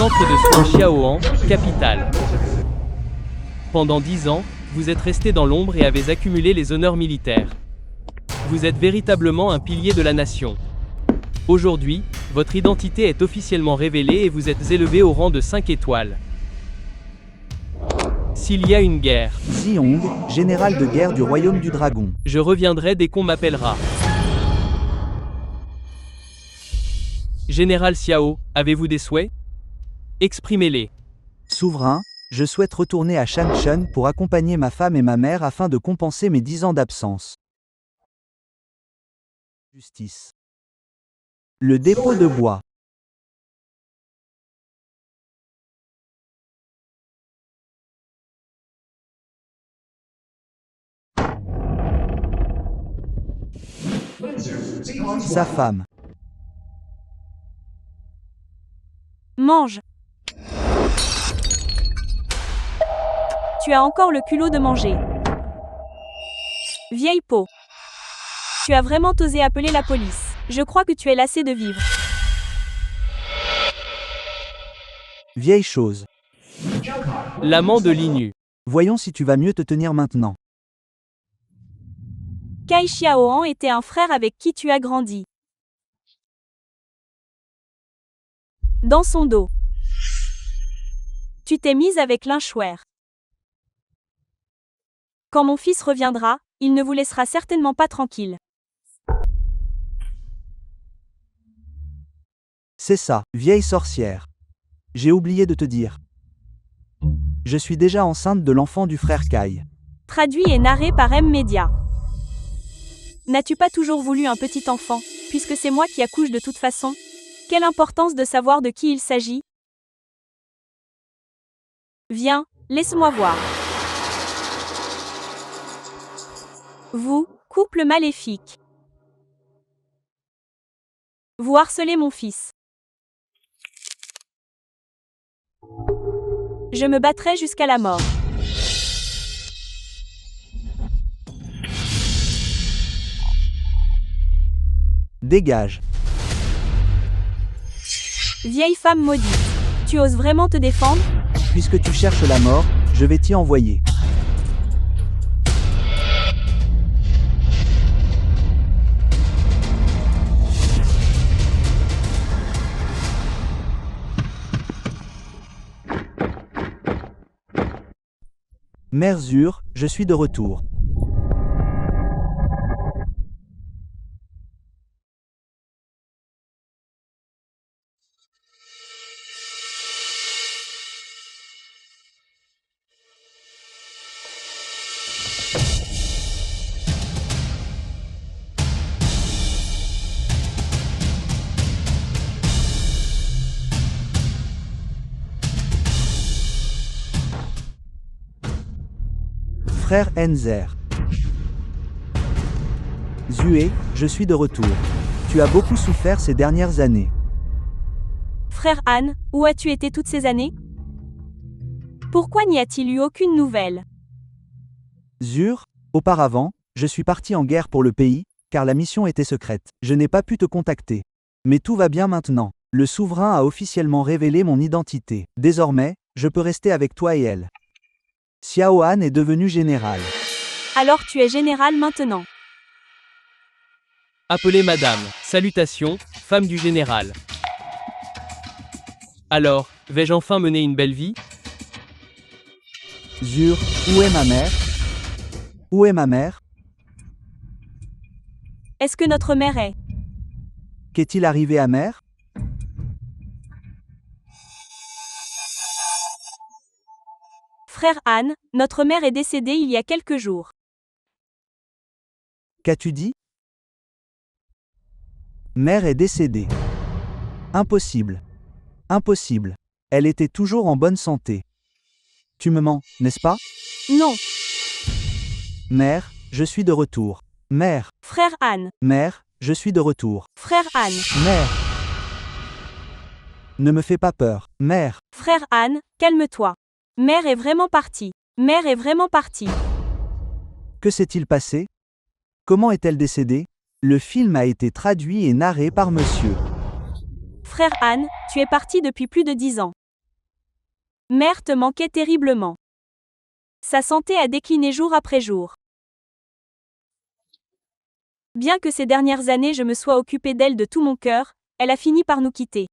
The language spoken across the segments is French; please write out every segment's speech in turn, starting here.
centre de soins Xiaoan, capitale. Pendant 10 ans, vous êtes resté dans l'ombre et avez accumulé les honneurs militaires. Vous êtes véritablement un pilier de la nation. Aujourd'hui, votre identité est officiellement révélée et vous êtes élevé au rang de 5 étoiles. S'il y a une guerre, Ziyong, général de guerre du royaume du dragon. je reviendrai dès qu'on m'appellera. Général Xiao, avez-vous des souhaits? Exprimez-les. Souverain, je souhaite retourner à Shangchun pour accompagner ma femme et ma mère afin de compenser mes 10 ans d'absence. Justice. Le dépôt de bois. Sa femme. Mange. Tu as encore le culot de manger. Vieille peau. Tu as vraiment osé appeler la police. Je crois que tu es lassé de vivre. Vieille chose. L'amant de l'Inu. Voyons si tu vas mieux te tenir maintenant. Kai Xiaoan était un frère avec qui tu as grandi. Dans son dos. Tu t'es mise avec Lin Shuer. Quand mon fils reviendra, il ne vous laissera certainement pas tranquille. C'est ça, vieille sorcière. J'ai oublié de te dire. Je suis déjà enceinte de l'enfant du frère Kai. Traduit et narré par M-Media. N'as-tu pas toujours voulu un petit enfant, puisque c'est moi qui accouche de toute façon? Quelle importance de savoir de qui il s'agit? Viens, laisse-moi voir. Vous, couple maléfique. Vous harcelez mon fils. Je me battrai jusqu'à la mort. Dégage. Vieille femme maudite. Tu oses vraiment te défendre? Puisque tu cherches la mort, je vais t'y envoyer. Mère Zur, je suis de retour. Frère Enzer. Zue, je suis de retour. Tu as beaucoup souffert ces dernières années. Frère Han, où as-tu été toutes ces années? Pourquoi n'y a-t-il eu aucune nouvelle? Zur, auparavant, je suis parti en guerre pour le pays, car la mission était secrète. Je n'ai pas pu te contacter. Mais tout va bien maintenant. Le souverain a officiellement révélé mon identité. Désormais, je peux rester avec toi et elle. Xiao Han est devenu général. Alors tu es général maintenant. Appelez madame. Salutations, femme du général. Alors, vais-je enfin mener une belle vie? Zur, où est ma mère? Où est ma mère? Est-ce que notre mère est? Qu'est-il arrivé à mère? Frère Han, notre mère est décédée il y a quelques jours. Qu'as-tu dit? Mère est décédée. Impossible. Impossible. Elle était toujours en bonne santé. Tu me mens, n'est-ce pas? Non. Mère, je suis de retour. Mère. Frère Han. Mère, je suis de retour. Frère Han. Mère. Ne me fais pas peur. Mère. Frère Han, calme-toi. Mère est vraiment partie. Mère est vraiment partie. Que s'est-il passé? Comment est-elle décédée? Le film a été traduit et narré par monsieur. Frère Han, tu es parti depuis plus de 10 ans. Mère te manquait terriblement. Sa santé a décliné jour après jour. Bien que ces dernières années je me sois occupée d'elle de tout mon cœur, elle a fini par nous quitter.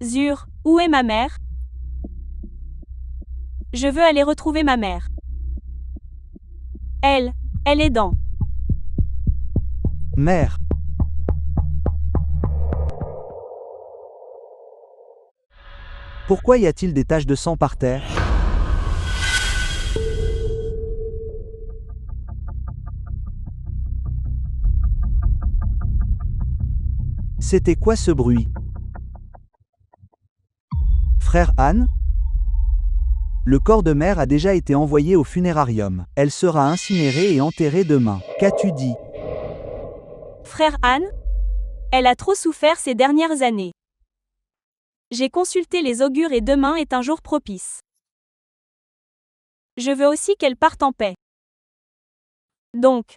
Zur, où est ma mère? Je veux aller retrouver ma mère. Elle est dans. Mère. Pourquoi y a-t-il des taches de sang par terre? C'était quoi ce bruit? Frère Anne? Le corps de mère a déjà été envoyé au funérarium. Elle sera incinérée et enterrée demain. Qu'as-tu dit? Frère Anne? Elle a trop souffert ces dernières années. J'ai consulté les augures et demain est un jour propice. Je veux aussi qu'elle parte en paix. Donc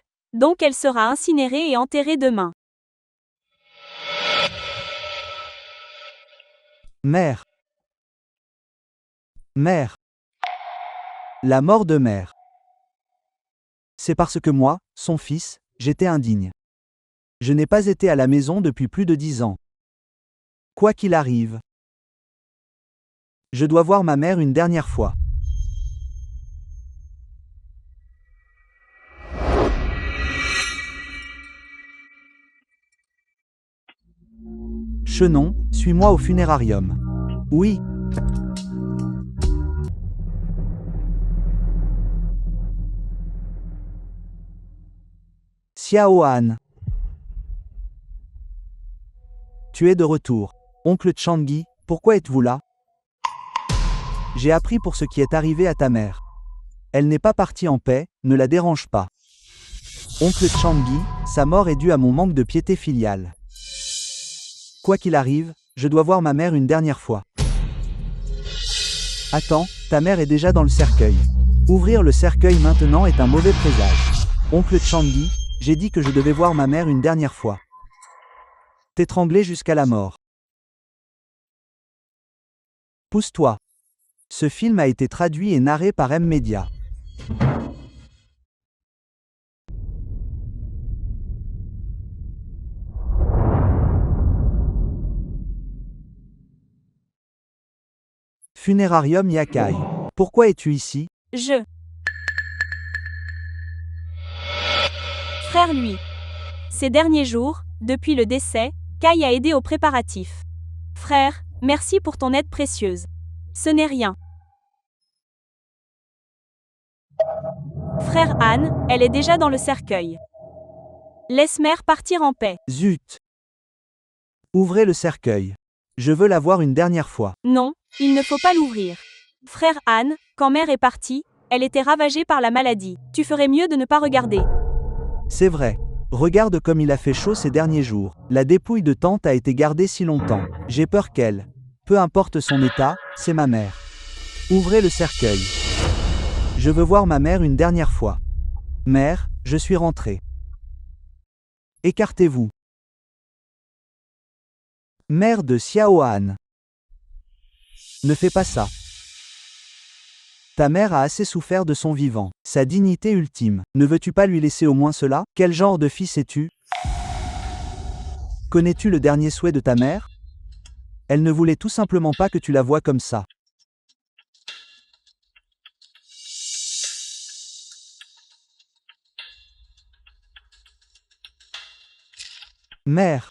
elle sera incinérée et enterrée demain. Mère. Mère. La mort de mère. C'est parce que moi, son fils, j'étais indigne. Je n'ai pas été à la maison depuis plus de 10 ans. Quoi qu'il arrive, je dois voir ma mère une dernière fois. Chenon, suis-moi au funérarium. Oui. Xiao Han. Tu es de retour. Oncle Changui, pourquoi êtes-vous là? J'ai appris pour ce qui est arrivé à ta mère. Elle n'est pas partie en paix, ne la dérange pas. Oncle Changui, sa mort est due à mon manque de piété filiale. Quoi qu'il arrive, je dois voir ma mère une dernière fois. Attends, ta mère est déjà dans le cercueil. Ouvrir le cercueil maintenant est un mauvais présage. Oncle Changui, j'ai dit que je devais voir ma mère une dernière fois. T'étrangler jusqu'à la mort. Pousse-toi. Ce film a été traduit et narré par M-Media. Funérarium Yakai. Pourquoi es-tu ici? Frère lui. Ces derniers jours, depuis le décès, Kai a aidé aux préparatifs. Frère, merci pour ton aide précieuse. Ce n'est rien. Frère Anne, elle est déjà dans le cercueil. Laisse mère partir en paix. Zut. Ouvrez le cercueil. Je veux la voir une dernière fois. Non, il ne faut pas l'ouvrir. Frère Anne, quand mère est partie, elle était ravagée par la maladie. Tu ferais mieux de ne pas regarder. C'est vrai. Regarde comme il a fait chaud ces derniers jours. La dépouille de tante a été gardée si longtemps. J'ai peur qu'elle. Peu importe son état, c'est ma mère. Ouvrez le cercueil. Je veux voir ma mère une dernière fois. Mère, je suis rentré. Écartez-vous. Mère de Xiao Han. Ne fais pas ça. Ta mère a assez souffert de son vivant. Sa dignité ultime. Ne veux-tu pas lui laisser au moins cela? Quel genre de fils es-tu? Connais-tu le dernier souhait de ta mère? Elle ne voulait tout simplement pas que tu la voies comme ça. Mère.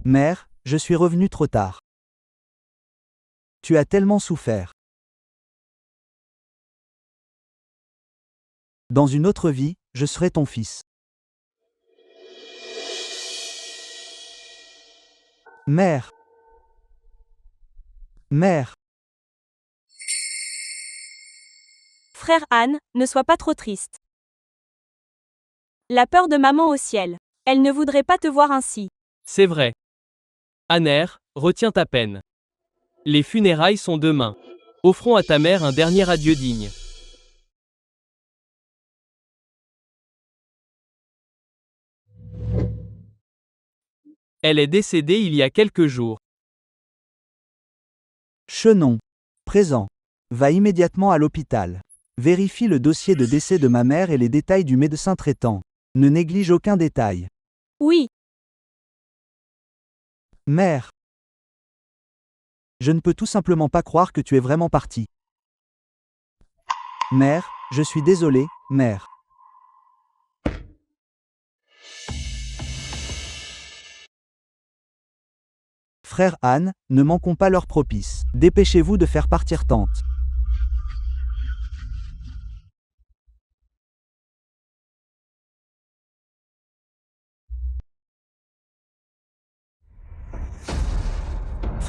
Mère, je suis revenu trop tard. Tu as tellement souffert. Dans une autre vie, je serai ton fils. Mère. Mère. Frère Anne, ne sois pas trop triste. La peur de maman au ciel. Elle ne voudrait pas te voir ainsi. C'est vrai. Aner, retiens ta peine. Les funérailles sont demain. Offrons à ta mère un dernier adieu digne. Elle est décédée il y a quelques jours. Chenon. Présent. Va immédiatement à l'hôpital. Vérifie le dossier de décès de ma mère et les détails du médecin traitant. Ne néglige aucun détail. Oui, Mère. Je ne peux tout simplement pas croire que tu es vraiment partie. Mère, je suis désolé, mère. Frère Anne, ne manquons pas l'heure propice. Dépêchez-vous de faire partir tante.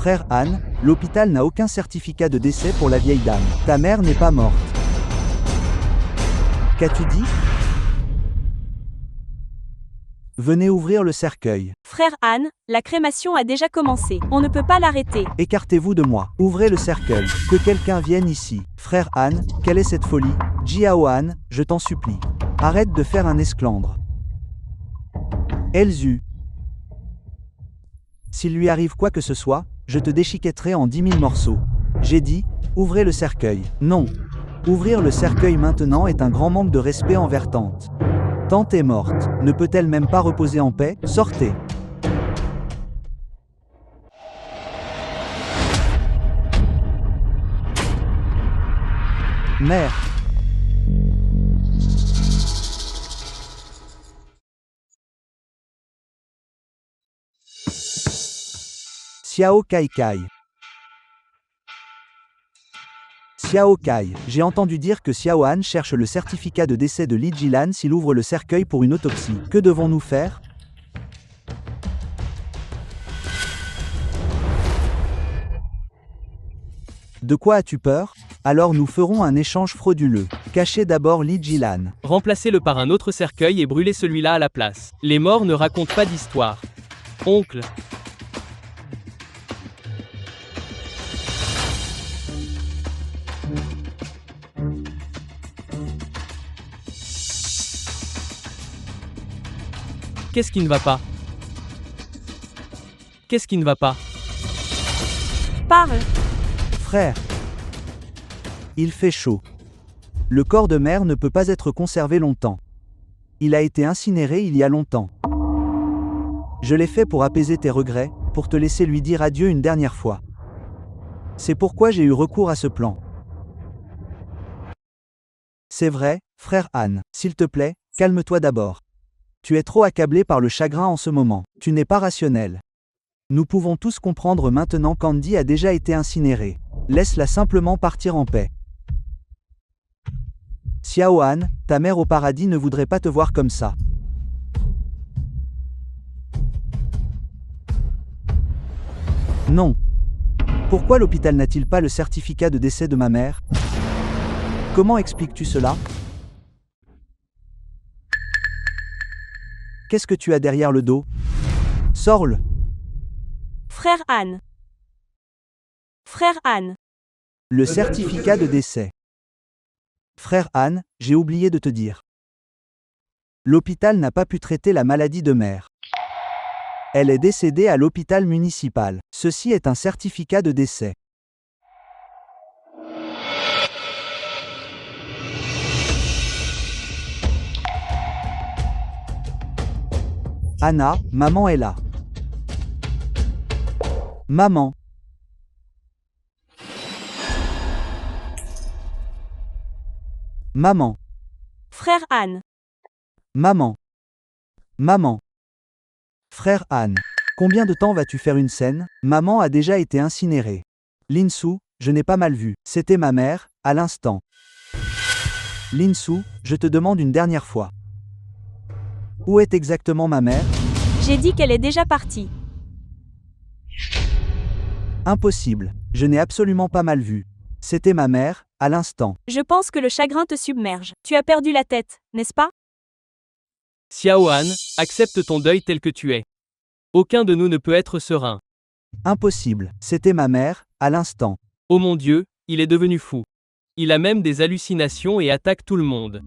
Frère Anne, l'hôpital n'a aucun certificat de décès pour la vieille dame. Ta mère n'est pas morte. Qu'as-tu dit? Venez ouvrir le cercueil. frère Anne, la crémation a déjà commencé. On ne peut pas l'arrêter. Écartez-vous de moi. Ouvrez le cercueil. Que quelqu'un vienne ici. Frère Anne, quelle est cette folie? Jiao Anne, je t'en supplie. Arrête de faire un esclandre. Elzu. S'il lui arrive quoi que ce soit, je te déchiquetterai en 10 000 morceaux. J'ai dit, ouvrez le cercueil. Non. Ouvrir le cercueil maintenant est un grand manque de respect envers tante. Tante est morte. Ne peut-elle même pas reposer en paix? Sortez. Mère. Xiao Kai Kai. Xiao Kai, j'ai entendu dire que Xiao Han cherche le certificat de décès de Li Jilan s'il ouvre le cercueil pour une autopsie. Que devons-nous faire? De quoi as-tu peur? Alors nous ferons un échange frauduleux. Cachez d'abord Li Jilan. Remplacez-le par un autre cercueil et brûlez celui-là à la place. Les morts ne racontent pas d'histoire. Oncle. Qu'est-ce qui ne va pas? Qu'est-ce qui ne va pas? Parle. Frère. Il fait chaud. Le corps de mère ne peut pas être conservé longtemps. Il a été incinéré il y a longtemps. Je l'ai fait pour apaiser tes regrets, pour te laisser lui dire adieu une dernière fois. C'est pourquoi j'ai eu recours à ce plan. C'est vrai, frère Anne, s'il te plaît, calme-toi d'abord. Tu es trop accablé par le chagrin en ce moment. Tu n'es pas rationnel. Nous pouvons tous comprendre maintenant qu'Andy a déjà été incinérée. Laisse-la simplement partir en paix. Xiao Han, ta mère au paradis ne voudrait pas te voir comme ça. Non. Pourquoi l'hôpital n'a-t-il pas le certificat de décès de ma mère? Comment expliques-tu cela? Qu'est-ce que tu as derrière le dos? Sors-le. Frère Anne. Frère Anne. Le certificat de décès. Frère Anne, j'ai oublié de te dire. L'hôpital n'a pas pu traiter la maladie de mère. Elle est décédée à l'hôpital municipal. Ceci est un certificat de décès. Anna, maman est là. Maman. Maman. Frère Anne. Maman. Maman. Frère Anne. Combien de temps vas-tu faire une scène? Maman a déjà été incinérée. Linsu, je n'ai pas mal vu. C'était ma mère, à l'instant. Linsu, je te demande une dernière fois. Où est exactement ma mère? J'ai dit qu'elle est déjà partie. Impossible. Je n'ai absolument pas mal vu. C'était ma mère, à l'instant. Je pense que le chagrin te submerge. Tu as perdu la tête, n'est-ce pas? Xiao Han, accepte ton deuil tel que tu es. Aucun de nous ne peut être serein. Impossible. C'était ma mère, à l'instant. Oh mon Dieu, il est devenu fou. Il a même des hallucinations et attaque tout le monde.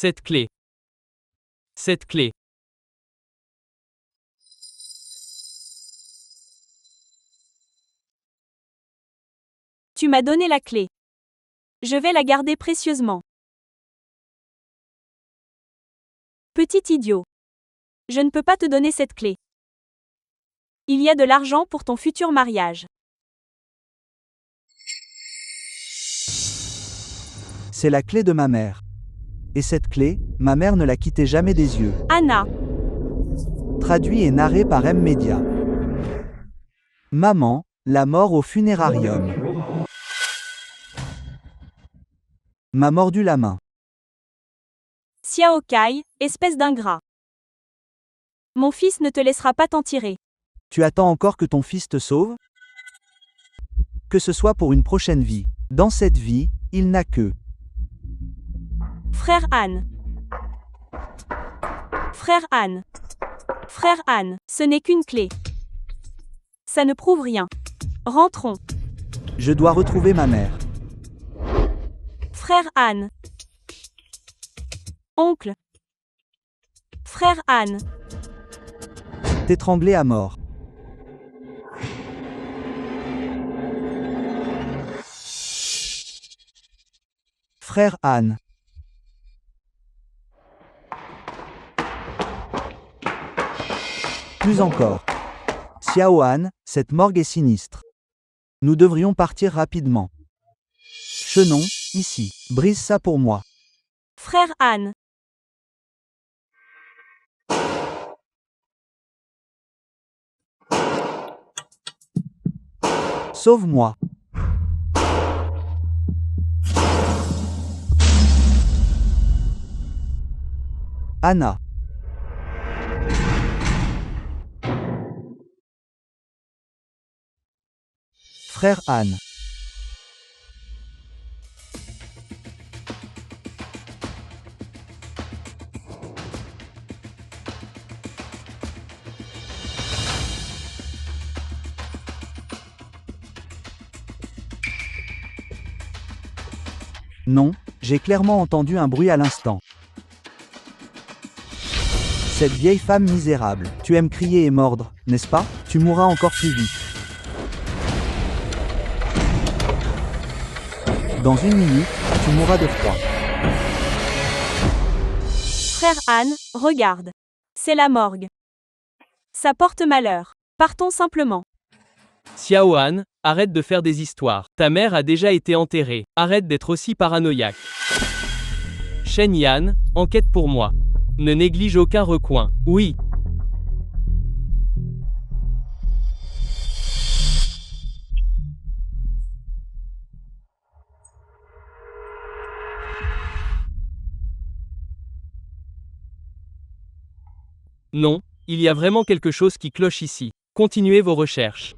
Cette clé. Cette clé. Tu m'as donné la clé. Je vais la garder précieusement. Petit idiot. Je ne peux pas te donner cette clé. Il y a de l'argent pour ton futur mariage. C'est la clé de ma mère. Et cette clé, ma mère ne la quittait jamais des yeux. Anna. Traduit et narré par M. Media. Maman, la mort au funérarium. M'a mordu la main. Xiao Kai, espèce d'ingrat. Mon fils ne te laissera pas t'en tirer. Tu attends encore que ton fils te sauve? Que ce soit pour une prochaine vie. Dans cette vie, il n'a que Frère Anne. Frère Anne. Frère Anne, ce n'est qu'une clé. Ça ne prouve rien. Rentrons. Je dois retrouver ma mère. Frère Anne. Oncle. Frère Anne. T'étrangler à mort. Frère Anne. Plus encore. Xiao Han, cette morgue est sinistre. Nous devrions partir rapidement. Chenon, ici. Brise ça pour moi. Frère Anne. Sauve-moi. Anna. Frère Anne. Non, j'ai clairement entendu un bruit à l'instant. Cette vieille femme misérable, tu aimes crier et mordre, n'est-ce pas? Tu mourras encore plus vite. Dans une minute, tu mourras de froid. Frère Anne, regarde. C'est la morgue. Ça porte malheur. Partons simplement. Xiao Han, arrête de faire des histoires. Ta mère a déjà été enterrée. Arrête d'être aussi paranoïaque. Shen Yan, enquête pour moi. Ne néglige aucun recoin. Oui. Non, il y a vraiment quelque chose qui cloche ici. Continuez vos recherches.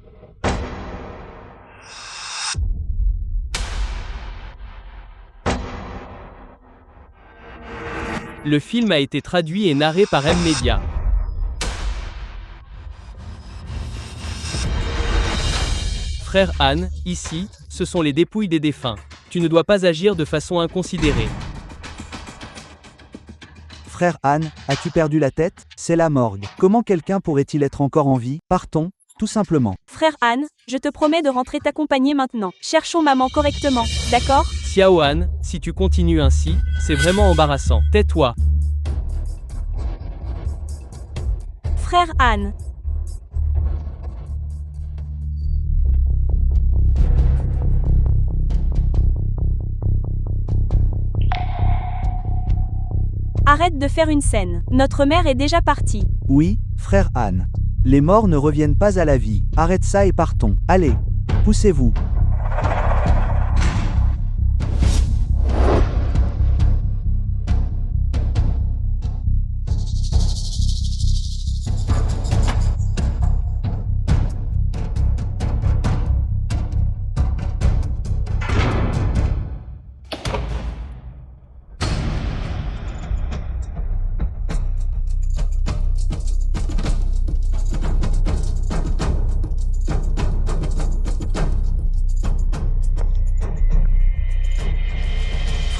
Le film a été traduit et narré par M. Media. Frère Anne, ici, ce sont les dépouilles des défunts. Tu ne dois pas agir de façon inconsidérée. Frère Anne, as-tu perdu la tête? C'est la morgue. Comment quelqu'un pourrait-il être encore en vie? Partons, tout simplement. Frère Anne, je te promets de rentrer t'accompagner maintenant. Cherchons maman correctement, d'accord? Xiao Han, si tu continues ainsi, c'est vraiment embarrassant. Tais-toi. Frère Anne. Arrête de faire une scène. Notre mère est déjà partie. Oui, frère Anne. Les morts ne reviennent pas à la vie. Arrête ça et partons. Allez, poussez-vous.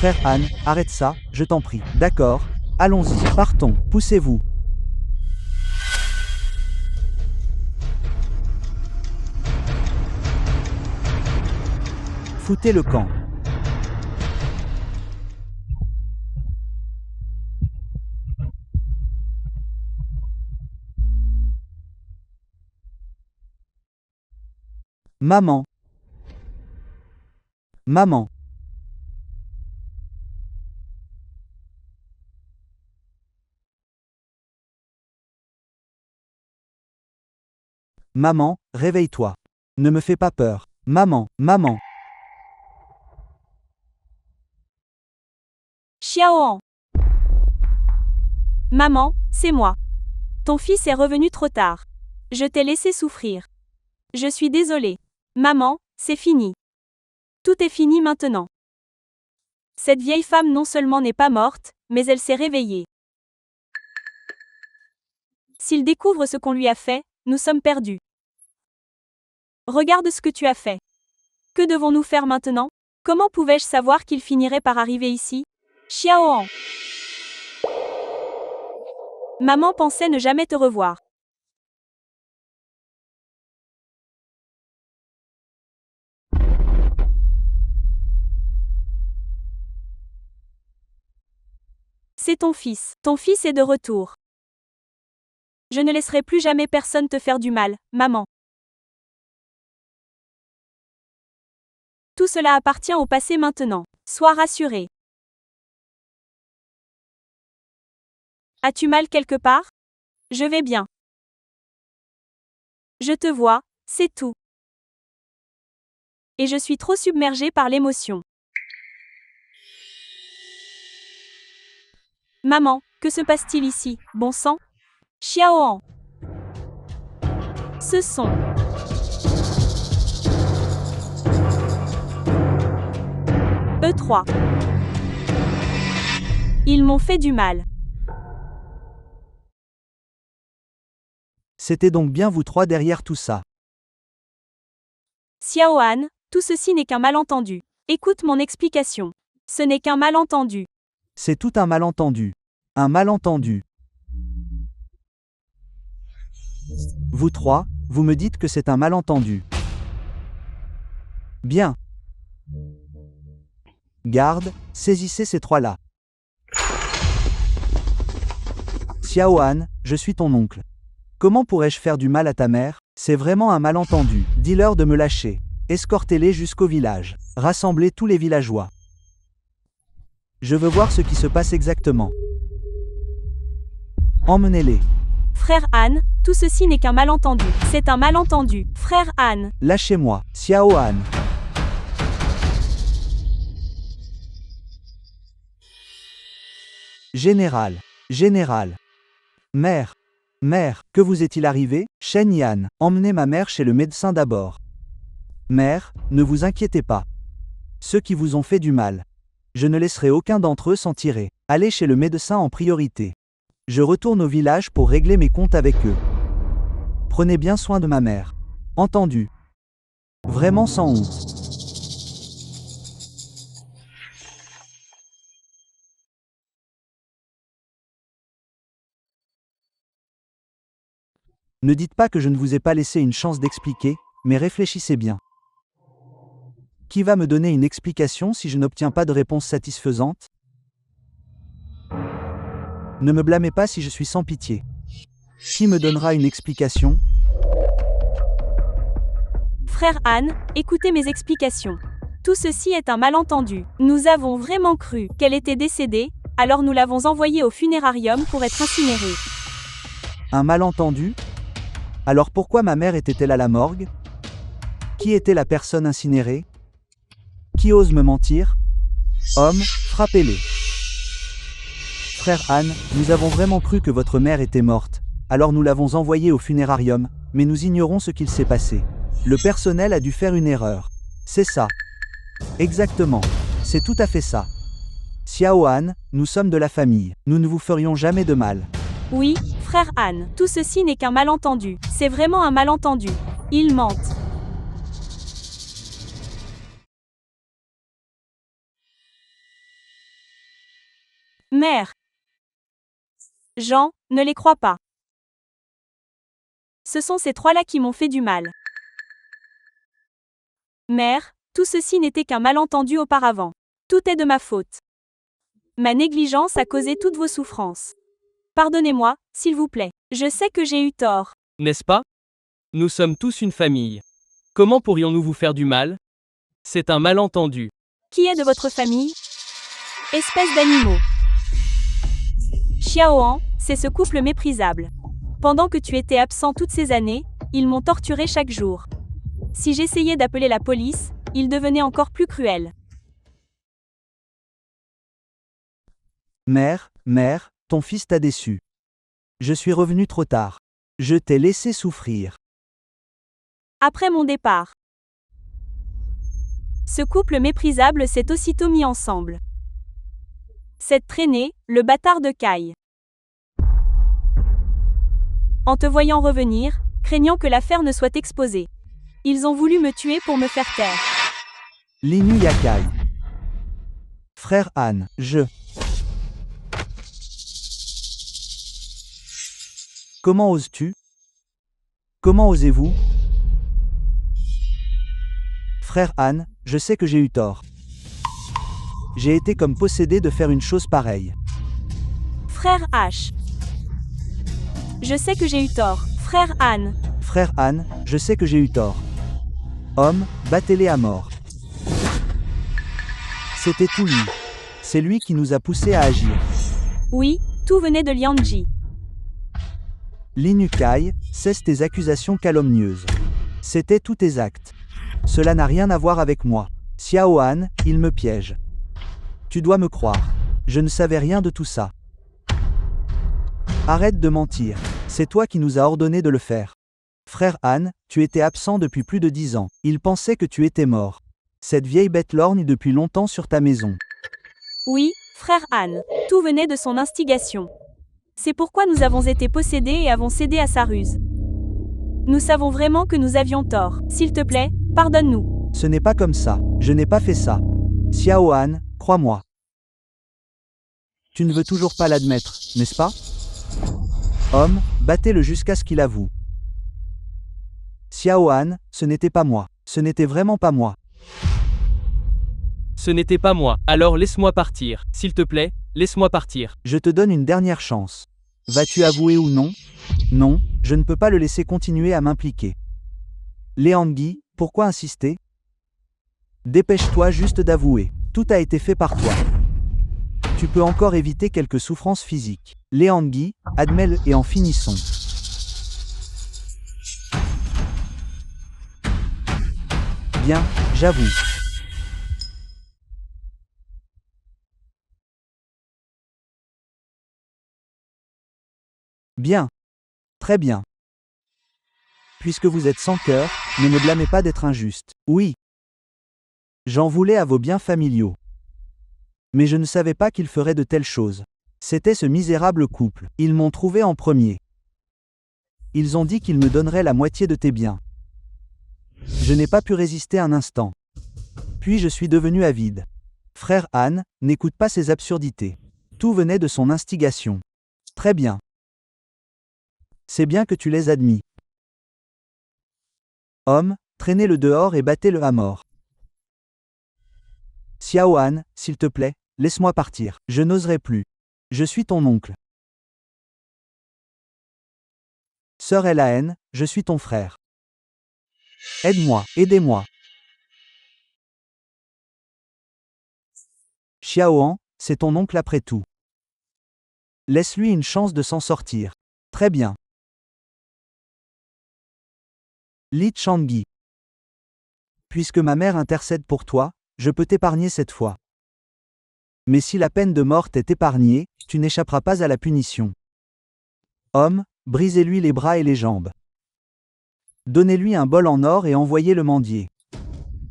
Frère Han, arrête ça, je t'en prie. D'accord, allons-y, partons, poussez-vous. Foutez le camp. Maman. Maman. Maman, réveille-toi. Ne me fais pas peur. Maman, maman. Xiaoan. Maman, c'est moi. Ton fils est revenu trop tard. Je t'ai laissé souffrir. Je suis désolée. Maman, c'est fini. Tout est fini maintenant. Cette vieille femme non seulement n'est pas morte, mais elle s'est réveillée. S'il découvre ce qu'on lui a fait, nous sommes perdus. Regarde ce que tu as fait. Que devons-nous faire maintenant? Comment pouvais-je savoir qu'il finirait par arriver ici? Xiaoan. Maman pensait ne jamais te revoir. C'est ton fils. Ton fils est de retour. Je ne laisserai plus jamais personne te faire du mal, maman. Tout cela appartient au passé maintenant. Sois rassurée. As-tu mal quelque part? Je vais bien. Je te vois, c'est tout. Et je suis trop submergée par l'émotion. Maman, que se passe-t-il ici? Bon sang? Xiaoan. Ce sont eux trois. Ils m'ont fait du mal. C'était donc bien vous trois derrière tout ça. Xiaoan, tout ceci n'est qu'un malentendu. Écoute mon explication. Ce n'est qu'un malentendu. C'est tout un malentendu. Un malentendu. Vous trois, vous me dites que c'est un malentendu. Bien. Garde, saisissez ces trois-là. Xiaoan, je suis ton oncle. Comment pourrais-je faire du mal à ta mère? C'est vraiment un malentendu. Dis-leur de me lâcher. Escortez-les jusqu'au village. Rassemblez tous les villageois. Je veux voir ce qui se passe exactement. Emmenez-les. Frère Han, tout ceci n'est qu'un malentendu. C'est un malentendu. Frère Han. Lâchez-moi, Xiaoan. Général. Général. Mère. Mère, que vous est-il arrivé? Shen Yan, emmenez ma mère chez le médecin d'abord. Mère, ne vous inquiétez pas. Ceux qui vous ont fait du mal. Je ne laisserai aucun d'entre eux s'en tirer. Allez chez le médecin en priorité. Je retourne au village pour régler mes comptes avec eux. Prenez bien soin de ma mère. Entendu. Vraiment sans honte. Ne dites pas que je ne vous ai pas laissé une chance d'expliquer, mais réfléchissez bien. Qui va me donner une explication si je n'obtiens pas de réponse satisfaisante? Ne me blâmez pas si je suis sans pitié. Qui me donnera une explication? Frère Han, écoutez mes explications. Tout ceci est un malentendu. Nous avons vraiment cru qu'elle était décédée, alors nous l'avons envoyée au funérarium pour être incinérée. Un malentendu? Alors pourquoi ma mère était-elle à la morgue? Qui était la personne incinérée? Qui ose me mentir? Homme, frappez-les. Frère Han, nous avons vraiment cru que votre mère était morte, alors nous l'avons envoyée au funérarium, mais nous ignorons ce qu'il s'est passé. Le personnel a dû faire une erreur. C'est ça. Exactement. C'est tout à fait ça. Xiaoan, nous sommes de la famille. Nous ne vous ferions jamais de mal. Oui, frère Han, tout ceci n'est qu'un malentendu. C'est vraiment un malentendu. Ils mentent. Mère. Jean, ne les crois pas. Ce sont ces trois-là qui m'ont fait du mal. Mère, tout ceci n'était qu'un malentendu auparavant. Tout est de ma faute. Ma négligence a causé toutes vos souffrances. Pardonnez-moi, s'il vous plaît. Je sais que j'ai eu tort. N'est-ce pas? Nous sommes tous une famille. Comment pourrions-nous vous faire du mal? C'est un malentendu. Qui est de votre famille? Espèce d'animaux. Xiaoan, c'est ce couple méprisable. Pendant que tu étais absent toutes ces années, ils m'ont torturé chaque jour. Si j'essayais d'appeler la police, ils devenaient encore plus cruels. Mère, ton fils t'a déçu. Je suis revenu trop tard. Je t'ai laissé souffrir. Après mon départ. Ce couple méprisable s'est aussitôt mis ensemble. Cette traînée, le bâtard de Kai. En te voyant revenir, craignant que l'affaire ne soit exposée. Ils ont voulu me tuer pour me faire taire. Linu Yakai. Frère Han, Comment oses-tu? Comment osez-vous? Frère Han, je sais que j'ai eu tort. J'ai été comme possédé de faire une chose pareille. Frère H. Je sais que j'ai eu tort. Frère Han. Frère Han, je sais que j'ai eu tort. Homme, battez-les à mort. C'était tout lui. C'est lui qui nous a poussés à agir. Oui, tout venait de Lianji. Linu Kai, cesse tes accusations calomnieuses. C'était tous tes actes. Cela n'a rien à voir avec moi. Xiao Han, il me piège. Tu dois me croire. Je ne savais rien de tout ça. Arrête de mentir. C'est toi qui nous as ordonné de le faire. Frère Han, tu étais absent depuis plus de 10 ans. Il pensait que tu étais mort. Cette vieille bête lorgne depuis longtemps sur ta maison. Oui, frère Han, tout venait de son instigation. C'est pourquoi nous avons été possédés et avons cédé à sa ruse. Nous savons vraiment que nous avions tort. S'il te plaît, pardonne-nous. Ce n'est pas comme ça. Je n'ai pas fait ça. Xiao Han, crois-moi. Tu ne veux toujours pas l'admettre, n'est-ce pas? Homme, battez-le jusqu'à ce qu'il avoue. Xiao Han, ce n'était pas moi. Ce n'était vraiment pas moi. Ce n'était pas moi, alors laisse-moi partir. S'il te plaît, laisse-moi partir. Je te donne une dernière chance. Vas-tu avouer ou non? Non, je ne peux pas le laisser continuer à m'impliquer. Liangui, pourquoi insister? Dépêche-toi juste d'avouer. Tout a été fait par toi. Tu peux encore éviter quelques souffrances physiques. Liangui, admets-le et en finissons. Bien, j'avoue. Bien. Très bien. Puisque vous êtes sans cœur, ne me blâmez pas d'être injuste. Oui. J'en voulais à vos biens familiaux. Mais je ne savais pas qu'ils feraient de telles choses. C'était ce misérable couple. Ils m'ont trouvé en premier. Ils ont dit qu'ils me donneraient la moitié de tes biens. Je n'ai pas pu résister un instant. Puis je suis devenu avide. Frère Han, n'écoute pas ces absurdités. Tout venait de son instigation. Très bien. C'est bien que tu l'aies admis. Homme, traînez-le dehors et battez-le à mort. Xiao Han, s'il te plaît, laisse-moi partir. Je n'oserai plus. Je suis ton oncle. Sœur Elaine, je suis ton frère. Aide-moi, aidez-moi. Xiaoan, c'est ton oncle après tout. Laisse-lui une chance de s'en sortir. Très bien. Li Changui. Puisque ma mère intercède pour toi, je peux t'épargner cette fois. Mais si la peine de mort t'est épargnée, tu n'échapperas pas à la punition. Homme, brisez-lui les bras et les jambes. Donnez-lui un bol en or et envoyez-le mendier.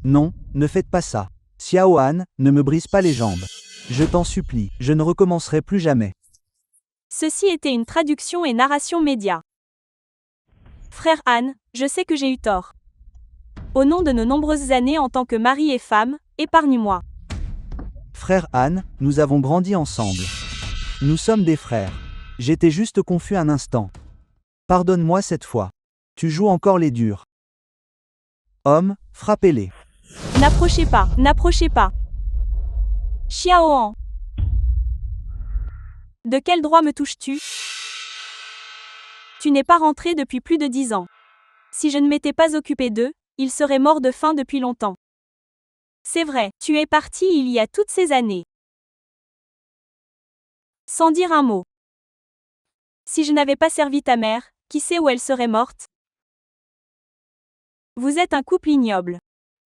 Non, ne faites pas ça. Xiao Han, ne me brise pas les jambes. Je t'en supplie, je ne recommencerai plus jamais. Ceci était une traduction et narration média. Frère Han, je sais que j'ai eu tort. Au nom de nos nombreuses années en tant que mari et femme, épargne-moi. Frère Han, nous avons grandi ensemble. Nous sommes des frères. J'étais juste confus un instant. Pardonne-moi cette fois. Tu joues encore les durs. Homme, frappez-les. N'approchez pas, n'approchez pas. Xiaoan. De quel droit me touches-tu? Tu n'es pas rentré depuis plus de 10 ans. Si je ne m'étais pas occupé d'eux, ils seraient morts de faim depuis longtemps. C'est vrai, tu es parti il y a toutes ces années. Sans dire un mot. Si je n'avais pas servi ta mère, qui sait où elle serait morte? Vous êtes un couple ignoble.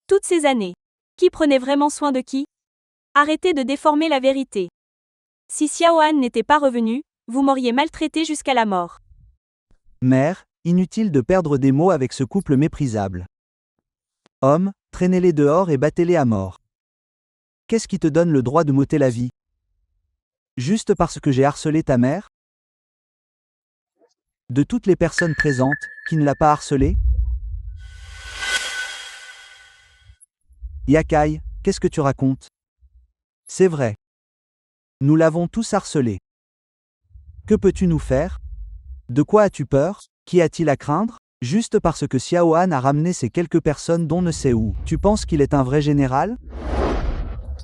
Toutes ces années. Qui prenait vraiment soin de qui? Arrêtez de déformer la vérité. Si Xiaoan n'était pas revenu, vous m'auriez maltraité jusqu'à la mort. Mère, inutile de perdre des mots avec ce couple méprisable. Homme, traînez-les dehors et battez-les à mort. Qu'est-ce qui te donne le droit de m'ôter la vie? Juste parce que j'ai harcelé ta mère? De toutes les personnes présentes, qui ne l'a pas harcelé? Yakai, qu'est-ce que tu racontes? C'est vrai. Nous l'avons tous harcelé. Que peux-tu nous faire? De quoi as-tu peur? Qui a-t-il à craindre? Juste parce que Xiaoan a ramené ces quelques personnes dont ne sait où. Tu penses qu'il est un vrai général?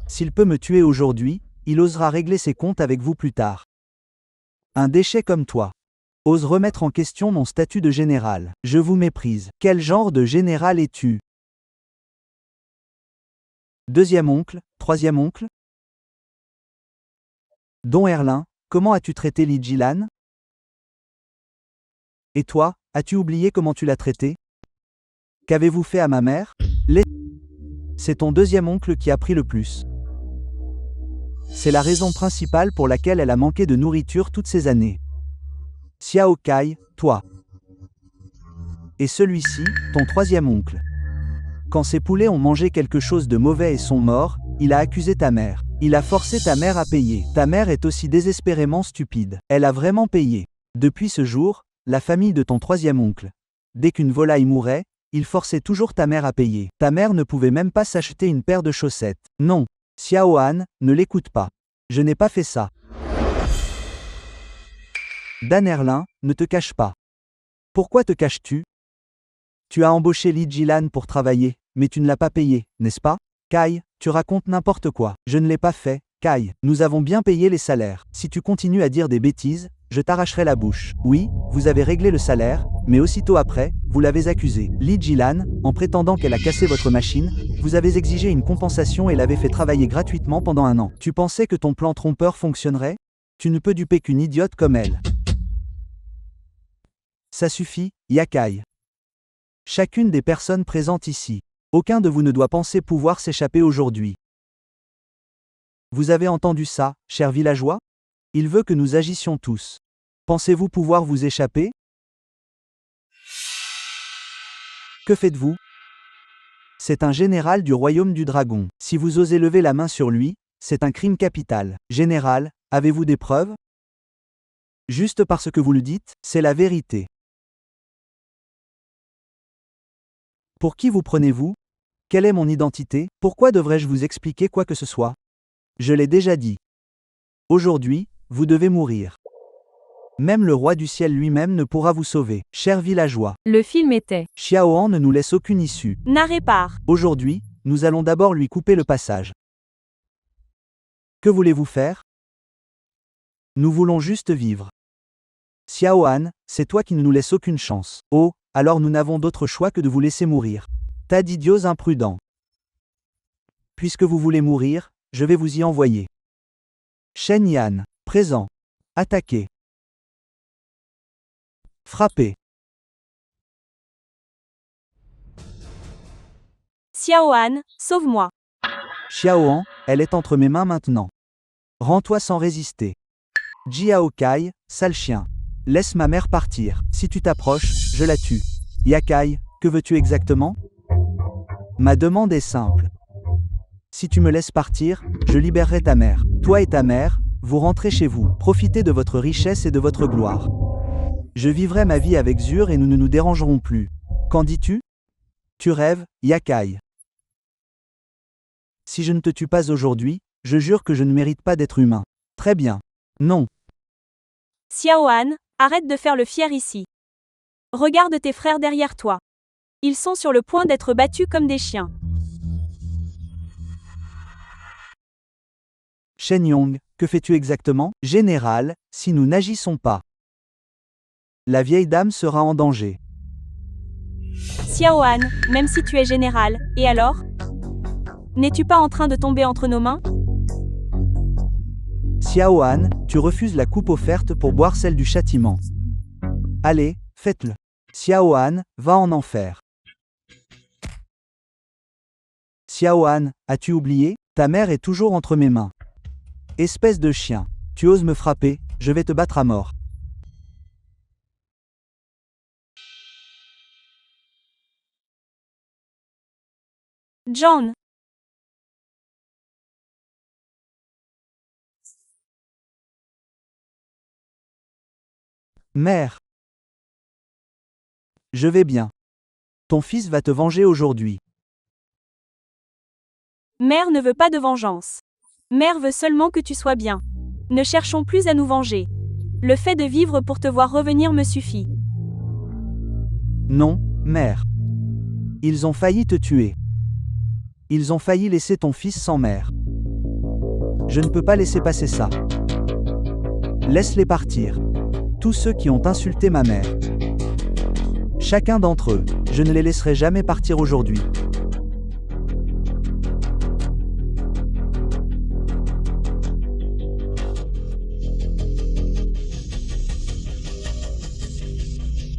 S'il peut me tuer aujourd'hui, il osera régler ses comptes avec vous plus tard. Un déchet comme toi ose remettre en question mon statut de général. Je vous méprise. Quel genre de général es-tu? Deuxième oncle, troisième oncle? Don Erlin, comment as-tu traité Li Jilan? Et toi, as-tu oublié comment tu l'as traité? Qu'avez-vous fait à ma mère? C'est ton deuxième oncle qui a pris le plus. C'est la raison principale pour laquelle elle a manqué de nourriture toutes ces années. Xiao Kai, toi. Et celui-ci, ton troisième oncle. Quand ces poulets ont mangé quelque chose de mauvais et sont morts, il a accusé ta mère. Il a forcé ta mère à payer. Ta mère est aussi désespérément stupide. Elle a vraiment payé. Depuis ce jour, la famille de ton troisième oncle. Dès qu'une volaille mourait, il forçait toujours ta mère à payer. Ta mère ne pouvait même pas s'acheter une paire de chaussettes. Non. Xiaoan, ne l'écoute pas. Je n'ai pas fait ça. Dan Erlin, ne te cache pas. Pourquoi te caches-tu? Tu as embauché Li Jilan pour travailler, mais tu ne l'as pas payé, n'est-ce pas? Kai, tu racontes n'importe quoi. Je ne l'ai pas fait, Kai. Nous avons bien payé les salaires. Si tu continues à dire des bêtises, je t'arracherai la bouche. Oui, vous avez réglé le salaire, mais aussitôt après, vous l'avez accusé. Li Jilan, en prétendant qu'elle a cassé votre machine, vous avez exigé une compensation et l'avez fait travailler gratuitement pendant 1 an. Tu pensais que ton plan trompeur fonctionnerait? Tu ne peux duper qu'une idiote comme elle. Ça suffit, Yakai. Chacune des personnes présentes ici. Aucun de vous ne doit penser pouvoir s'échapper aujourd'hui. Vous avez entendu ça, chers villageois? Il veut que nous agissions tous. Pensez-vous pouvoir vous échapper? Que faites-vous? C'est un général du royaume du dragon. Si vous osez lever la main sur lui, c'est un crime capital. Général, avez-vous des preuves? Juste parce que vous le dites, c'est la vérité. Pour qui vous prenez-vous? Quelle est mon identité? Pourquoi devrais-je vous expliquer quoi que ce soit? Je l'ai déjà dit. Aujourd'hui, vous devez mourir. Même le roi du ciel lui-même ne pourra vous sauver. Chers villageois, Le film était. Xiaoan ne nous laisse aucune issue. N'arrête pas. Aujourd'hui, nous allons d'abord lui couper le passage. Que voulez-vous faire? Nous voulons juste vivre. Xiaoan, c'est toi qui ne nous laisses aucune chance. Oh, alors nous n'avons d'autre choix que de vous laisser mourir. Tas d'idiots imprudents. Puisque vous voulez mourir, je vais vous y envoyer. Shen Yan, présent. Attaquez. Frappez. Xiaoan, sauve-moi. Xiaoan, elle est entre mes mains maintenant. Rends-toi sans résister. Jiao Kai, sale chien. Laisse ma mère partir. Si tu t'approches, je la tue. Yakai, que veux-tu exactement? Ma demande est simple. Si tu me laisses partir, je libérerai ta mère. Toi et ta mère, vous rentrez chez vous. Profitez de votre richesse et de votre gloire. Je vivrai ma vie avec Zur et nous ne nous dérangerons plus. Qu'en dis-tu? Tu rêves, Yakai. Si je ne te tue pas aujourd'hui, je jure que je ne mérite pas d'être humain. Très bien. Non. Xiaohan, arrête de faire le fier ici. Regarde tes frères derrière toi. Ils sont sur le point d'être battus comme des chiens. Shen Yong, que fais-tu exactement? Général, si nous n'agissons pas, la vieille dame sera en danger. Xiaohan, même si tu es général, et alors? N'es-tu pas en train de tomber entre nos mains? Xiaohan, tu refuses la coupe offerte pour boire celle du châtiment. Allez, faites-le. Xiaohan, va en enfer. Xiaohan, as-tu oublié? Ta mère est toujours entre mes mains. Espèce de chien. Tu oses me frapper, je vais te battre à mort. John. Mère. Je vais bien. Ton fils va te venger aujourd'hui. Mère ne veut pas de vengeance. Mère veut seulement que tu sois bien. Ne cherchons plus à nous venger. Le fait de vivre pour te voir revenir me suffit. Non, mère. Ils ont failli te tuer. Ils ont failli laisser ton fils sans mère. Je ne peux pas laisser passer ça. Laisse-les partir. Tous ceux qui ont insulté ma mère. Chacun d'entre eux, je ne les laisserai jamais partir aujourd'hui.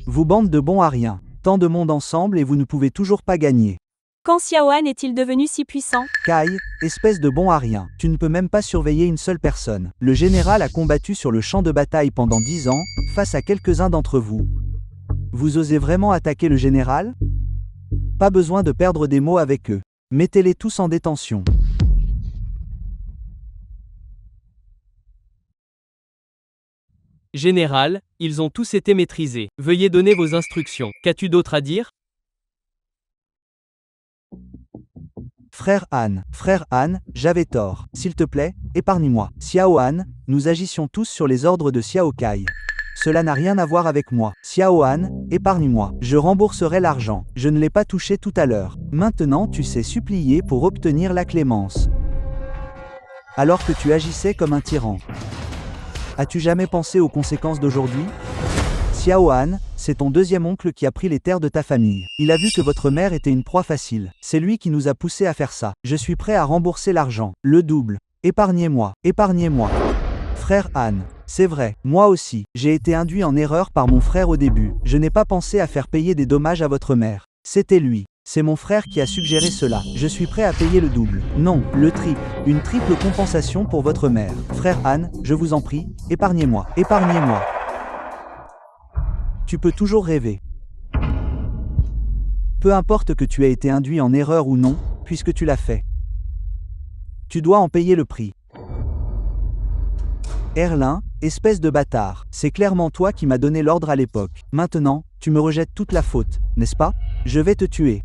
Vous bande de bons à rien. Tant de monde ensemble et vous ne pouvez toujours pas gagner. Quand Xiaohan est-il devenu si puissant? Kai, espèce de bon à rien, tu ne peux même pas surveiller une seule personne. Le général a combattu sur le champ de bataille pendant 10 ans, face à quelques-uns d'entre vous. Vous osez vraiment attaquer le général? Pas besoin de perdre des mots avec eux. Mettez-les tous en détention. Général, ils ont tous été maîtrisés. Veuillez donner vos instructions. Qu'as-tu d'autre à dire? Frère Han, j'avais tort. S'il te plaît, épargne-moi. Xiao Han, nous agissions tous sur les ordres de Xiao Kai. Cela n'a rien à voir avec moi. Xiao Han, épargne-moi. Je rembourserai l'argent. Je ne l'ai pas touché tout à l'heure. Maintenant tu sais supplier pour obtenir la clémence. Alors que tu agissais comme un tyran. As-tu jamais pensé aux conséquences d'aujourd'hui? Xiao Han, c'est ton deuxième oncle qui a pris les terres de ta famille. Il a vu que votre mère était une proie facile. C'est lui qui nous a poussés à faire ça. Je suis prêt à rembourser l'argent. Le double. Épargnez-moi. Épargnez-moi. Frère Han. C'est vrai, moi aussi. J'ai été induit en erreur par mon frère au début. Je n'ai pas pensé à faire payer des dommages à votre mère. C'était lui. C'est mon frère qui a suggéré cela. Je suis prêt à payer le double. Non, le triple. Une triple compensation pour votre mère. Frère Han, je vous en prie, épargnez-moi. Épargnez-moi. Tu peux toujours rêver. Peu importe que tu aies été induit en erreur ou non, puisque tu l'as fait. Tu dois en payer le prix. Erlin, espèce de bâtard, c'est clairement toi qui m'as donné l'ordre à l'époque. Maintenant, tu me rejettes toute la faute, n'est-ce pas? Je vais te tuer.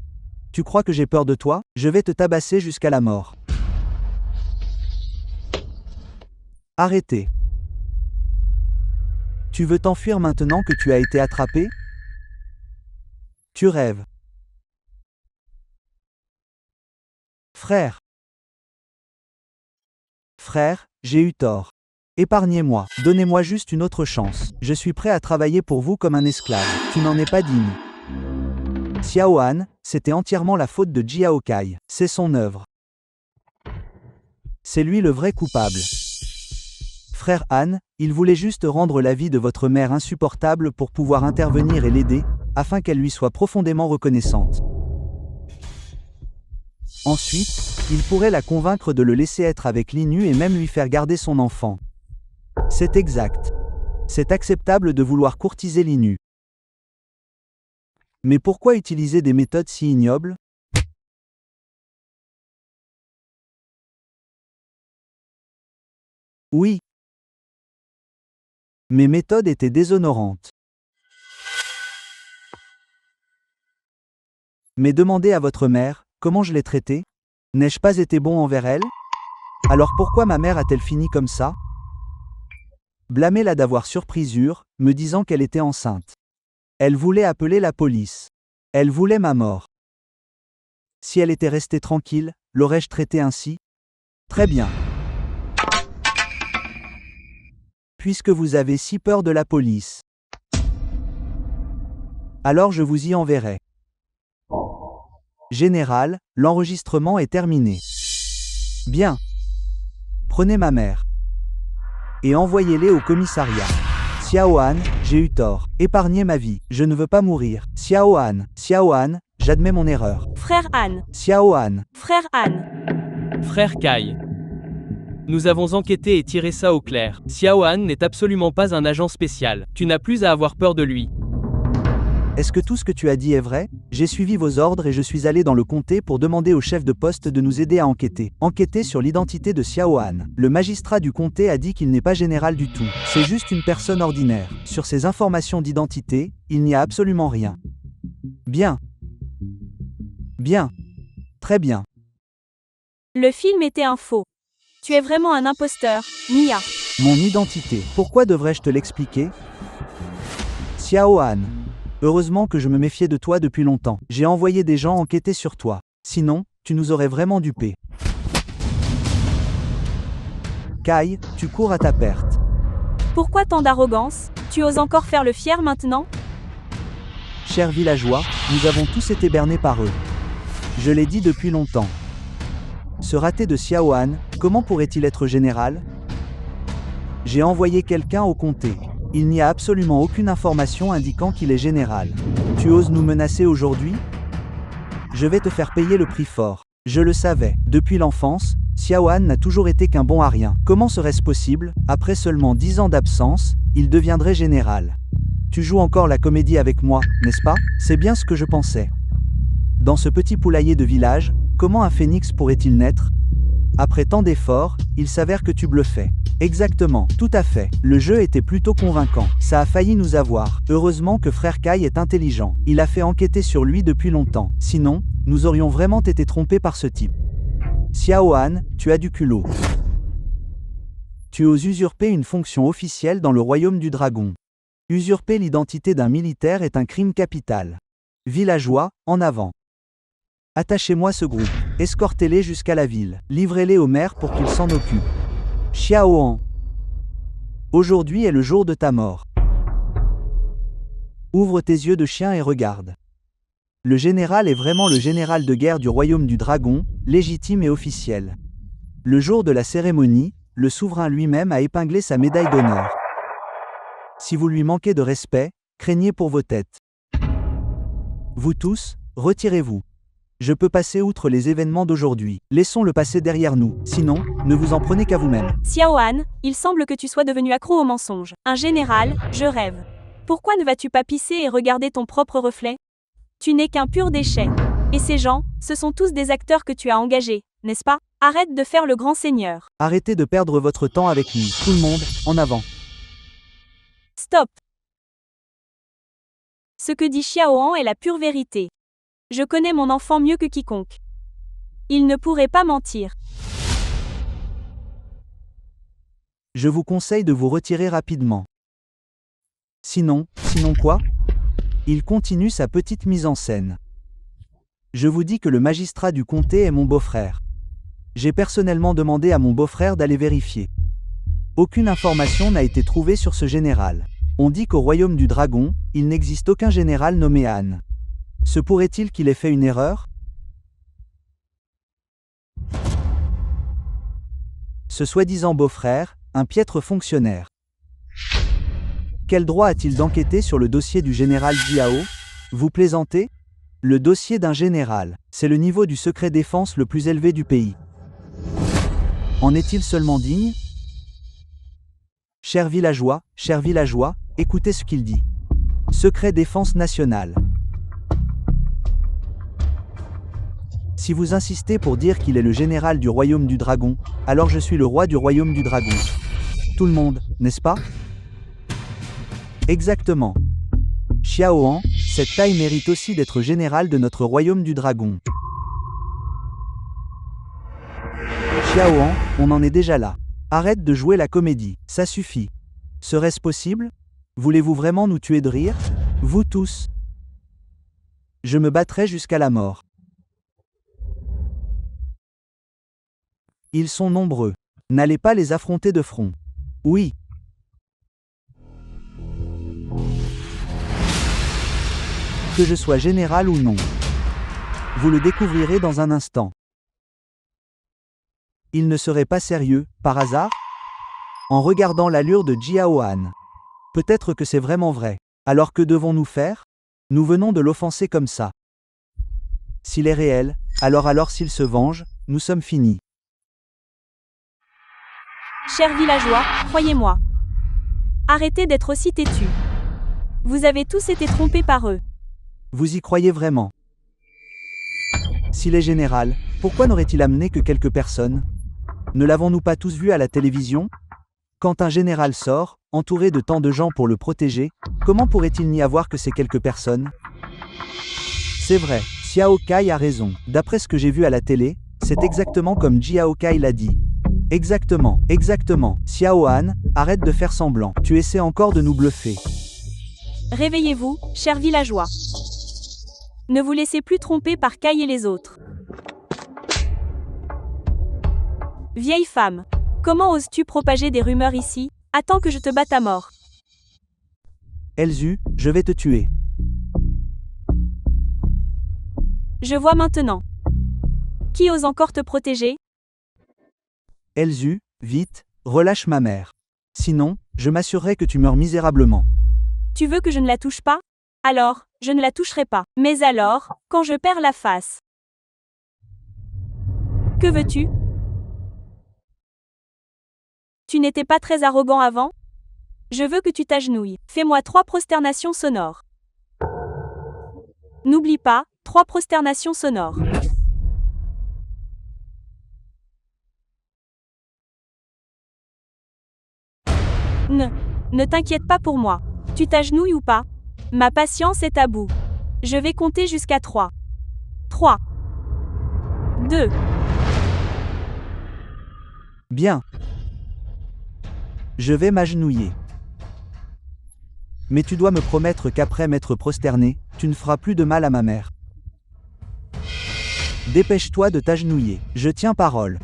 Tu crois que j'ai peur de toi? Je vais te tabasser jusqu'à la mort. Arrêtez. Tu veux t'enfuir maintenant que tu as été attrapé? Tu rêves. Frère. Frère, j'ai eu tort. Épargnez-moi, donnez-moi juste une autre chance. Je suis prêt à travailler pour vous comme un esclave. Tu n'en es pas digne. Xiao Han, c'était entièrement la faute de Jiao Kai. C'est son œuvre. C'est lui le vrai coupable. Frère Han, il voulait juste rendre la vie de votre mère insupportable pour pouvoir intervenir et l'aider, afin qu'elle lui soit profondément reconnaissante. Ensuite, il pourrait la convaincre de le laisser être avec Linu et même lui faire garder son enfant. C'est exact. C'est acceptable de vouloir courtiser Linu. Mais pourquoi utiliser des méthodes si ignobles? Oui. Mes méthodes étaient déshonorantes. Mais demandez à votre mère, comment je l'ai traitée? N'ai-je pas été bon envers elle? Alors pourquoi ma mère a-t-elle fini comme ça? Blâmez-la d'avoir surpris Zur, me disant qu'elle était enceinte. Elle voulait appeler la police. Elle voulait ma mort. Si elle était restée tranquille, l'aurais-je traitée ainsi? Très bien. Puisque vous avez si peur de la police, alors je vous y enverrai. Général, l'enregistrement est terminé. Bien. Prenez ma mère. Et envoyez-les au commissariat. Xiao Han, j'ai eu tort. Épargnez ma vie. Je ne veux pas mourir. Xiao Han, j'admets mon erreur. Frère Han. Xiao Han. Frère Han. Frère Kai. Nous avons enquêté et tiré ça au clair. Xiao Han n'est absolument pas un agent spécial. Tu n'as plus à avoir peur de lui. Est-ce que tout ce que tu as dit est vrai? J'ai suivi vos ordres et je suis allé dans le comté pour demander au chef de poste de nous aider à enquêter. Enquêter sur l'identité de Xiao Han. Le magistrat du comté a dit qu'il n'est pas général du tout. C'est juste une personne ordinaire. Sur ces informations d'identité, il n'y a absolument rien. Bien. Bien. Très bien. Le film était un faux. Tu es vraiment un imposteur, Mia. Mon identité. Pourquoi devrais-je te l'expliquer? Xiao Han. Heureusement que je me méfiais de toi depuis longtemps. J'ai envoyé des gens enquêter sur toi. Sinon, tu nous aurais vraiment dupés. Kai, tu cours à ta perte. Pourquoi tant d'arrogance? Tu oses encore faire le fier maintenant? Chers villageois, nous avons tous été bernés par eux. Je l'ai dit depuis longtemps. Ce raté de Xiao Han, comment pourrait-il être général? J'ai envoyé quelqu'un au comté. Il n'y a absolument aucune information indiquant qu'il est général. Tu oses nous menacer aujourd'hui? Je vais te faire payer le prix fort. Je le savais. Depuis l'enfance, Xiao Han n'a toujours été qu'un bon à rien. Comment serait-ce possible? Après seulement 10 ans d'absence, il deviendrait général. Tu joues encore la comédie avec moi, n'est-ce pas? C'est bien ce que je pensais. Dans ce petit poulailler de village, comment un phénix pourrait-il naître? Après tant d'efforts, il s'avère que tu bluffais. Exactement, tout à fait. Le jeu était plutôt convaincant. Ça a failli nous avoir. Heureusement que frère Kai est intelligent. Il a fait enquêter sur lui depuis longtemps. Sinon, nous aurions vraiment été trompés par ce type. Xiao Han, tu as du culot. Tu oses usurper une fonction officielle dans le royaume du dragon. Usurper l'identité d'un militaire est un crime capital. Villageois, en avant. Attachez-moi ce groupe. Escortez-les jusqu'à la ville. Livrez-les au maire pour qu'il s'en occupe. Xiao Han. Aujourd'hui est le jour de ta mort. Ouvre tes yeux de chien et regarde. Le général est vraiment le général de guerre du royaume du dragon, légitime et officiel. Le jour de la cérémonie, le souverain lui-même a épinglé sa médaille d'honneur. Si vous lui manquez de respect, craignez pour vos têtes. Vous tous, retirez-vous. Je peux passer outre les événements d'aujourd'hui. Laissons-le passer derrière nous, sinon, ne vous en prenez qu'à vous-même. Xiao Han, il semble que tu sois devenu accro au mensonge. Un général, je rêve. Pourquoi ne vas-tu pas pisser et regarder ton propre reflet? Tu n'es qu'un pur déchet. Et ces gens, ce sont tous des acteurs que tu as engagés, n'est-ce pas? Arrête de faire le grand seigneur. Arrêtez de perdre votre temps avec lui. Tout le monde, en avant. Stop. Ce que dit Xiao Han est la pure vérité. Je connais mon enfant mieux que quiconque. Il ne pourrait pas mentir. Je vous conseille de vous retirer rapidement. Sinon quoi? Il continue sa petite mise en scène. Je vous dis que le magistrat du comté est mon beau-frère. J'ai personnellement demandé à mon beau-frère d'aller vérifier. Aucune information n'a été trouvée sur ce général. On dit qu'au royaume du dragon, il n'existe aucun général nommé Han. Se pourrait-il qu'il ait fait une erreur? Ce soi-disant beau-frère, un piètre fonctionnaire. Quel droit a-t-il d'enquêter sur le dossier du général Jiao? Vous plaisantez? Le dossier d'un général, c'est le niveau du secret défense le plus élevé du pays. En est-il seulement digne? Chers villageois, écoutez ce qu'il dit. Secret défense nationale. Si vous insistez pour dire qu'il est le général du royaume du dragon, alors je suis le roi du royaume du dragon. Tout le monde, n'est-ce pas? Exactement. Xiao Han, cette taille mérite aussi d'être général de notre royaume du dragon. Xiao Han, on en est déjà là. Arrête de jouer la comédie, ça suffit. Serait-ce possible? Voulez-vous vraiment nous tuer de rire? Vous tous. Je me battrai jusqu'à la mort. Ils sont nombreux. N'allez pas les affronter de front. Oui. Que je sois général ou non. Vous le découvrirez dans un instant. Il ne serait pas sérieux, par hasard? En regardant l'allure de Jiao Han. Peut-être que c'est vraiment vrai. Alors que devons-nous faire? Nous venons de l'offenser comme ça. S'il est réel, alors s'il se venge, nous sommes finis. Chers villageois, croyez-moi. Arrêtez d'être aussi têtus. Vous avez tous été trompés par eux. Vous y croyez vraiment? S'il est général, pourquoi n'aurait-il amené que quelques personnes? Ne l'avons-nous pas tous vu à la télévision? Quand un général sort, entouré de tant de gens pour le protéger, comment pourrait-il n'y avoir que ces quelques personnes? C'est vrai, Xiao Kai a raison. D'après ce que j'ai vu à la télé, c'est exactement comme Jiao Kai l'a dit. Exactement. Xiao Han, arrête de faire semblant. Tu essaies encore de nous bluffer. Réveillez-vous, chers villageois. Ne vous laissez plus tromper par Kai et les autres. Vieille femme, comment oses-tu propager des rumeurs ici? Attends que je te batte à mort. Elzu, je vais te tuer. Je vois maintenant. Qui ose encore te protéger? Elzu, vite, relâche ma mère. Sinon, je m'assurerai que tu meurs misérablement. Tu veux que je ne la touche pas? Alors, je ne la toucherai pas. Mais alors, quand je perds la face. Que veux-tu? Tu n'étais pas très arrogant avant? Je veux que tu t'agenouilles. Fais-moi 3 prosternations sonores. N'oublie pas, 3 prosternations sonores. Ne t'inquiète pas pour moi. Tu t'agenouilles ou pas? Ma patience est à bout. Je vais compter jusqu'à 3. 3. 2. Bien. Je vais m'agenouiller. Mais tu dois me promettre qu'après m'être prosterné, tu ne feras plus de mal à ma mère. Dépêche-toi de t'agenouiller. Je tiens parole.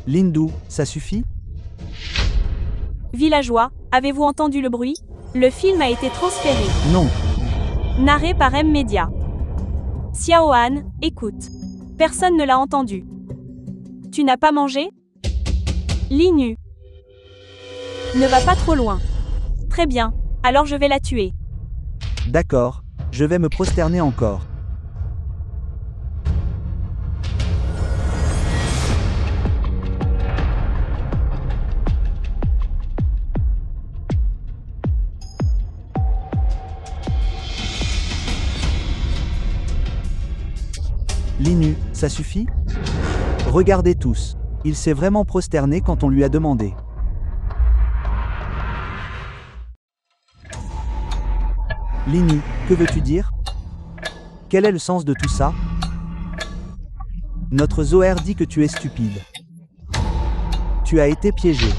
Lindu, ça suffit? Villageois, avez-vous entendu le bruit? Le film a été transféré. Non. Narré par M-Media. Xiao Han, écoute. Personne ne l'a entendu. Tu n'as pas mangé? Linu. Ne va pas trop loin. Très bien, alors je vais la tuer. D'accord, je vais me prosterner encore. Linu, ça suffit? Regardez tous. Il s'est vraiment prosterné quand on lui a demandé. Linu, que veux-tu dire? Quel est le sens de tout ça? Notre Zohar dit que tu es stupide. Tu as été piégé.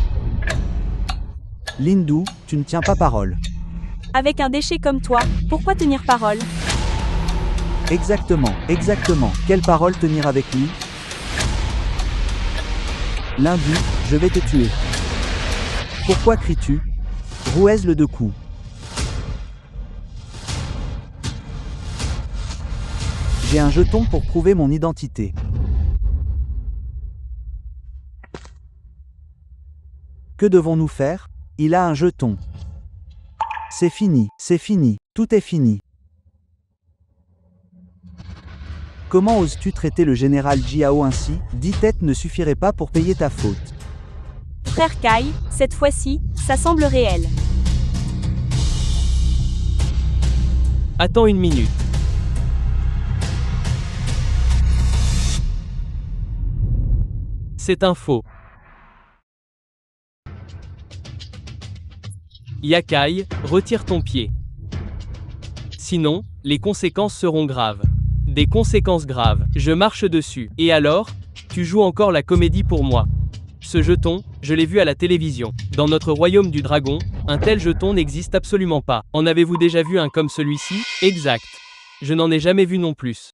Lindu, tu ne tiens pas parole. Avec un déchet comme toi, pourquoi tenir parole? Exactement. Quelle parole tenir avec lui? Lindu, je vais te tuer. Pourquoi cries-tu? Rouez-le de coups. J'ai un jeton pour prouver mon identité. Que devons-nous faire? Il a un jeton. C'est fini, tout est fini. Comment oses-tu traiter le général Jiao ainsi? 10 têtes ne suffiraient pas pour payer ta faute. Frère Kai, cette fois-ci, ça semble réel. Attends une minute. C'est un faux. Yakai, retire ton pied. Sinon, les conséquences seront graves. Des conséquences graves. Je marche dessus. Et alors? Tu joues encore la comédie pour moi. Ce jeton, je l'ai vu à la télévision. Dans notre royaume du dragon, un tel jeton n'existe absolument pas. En avez-vous déjà vu un comme celui-ci? Exact. Je n'en ai jamais vu non plus.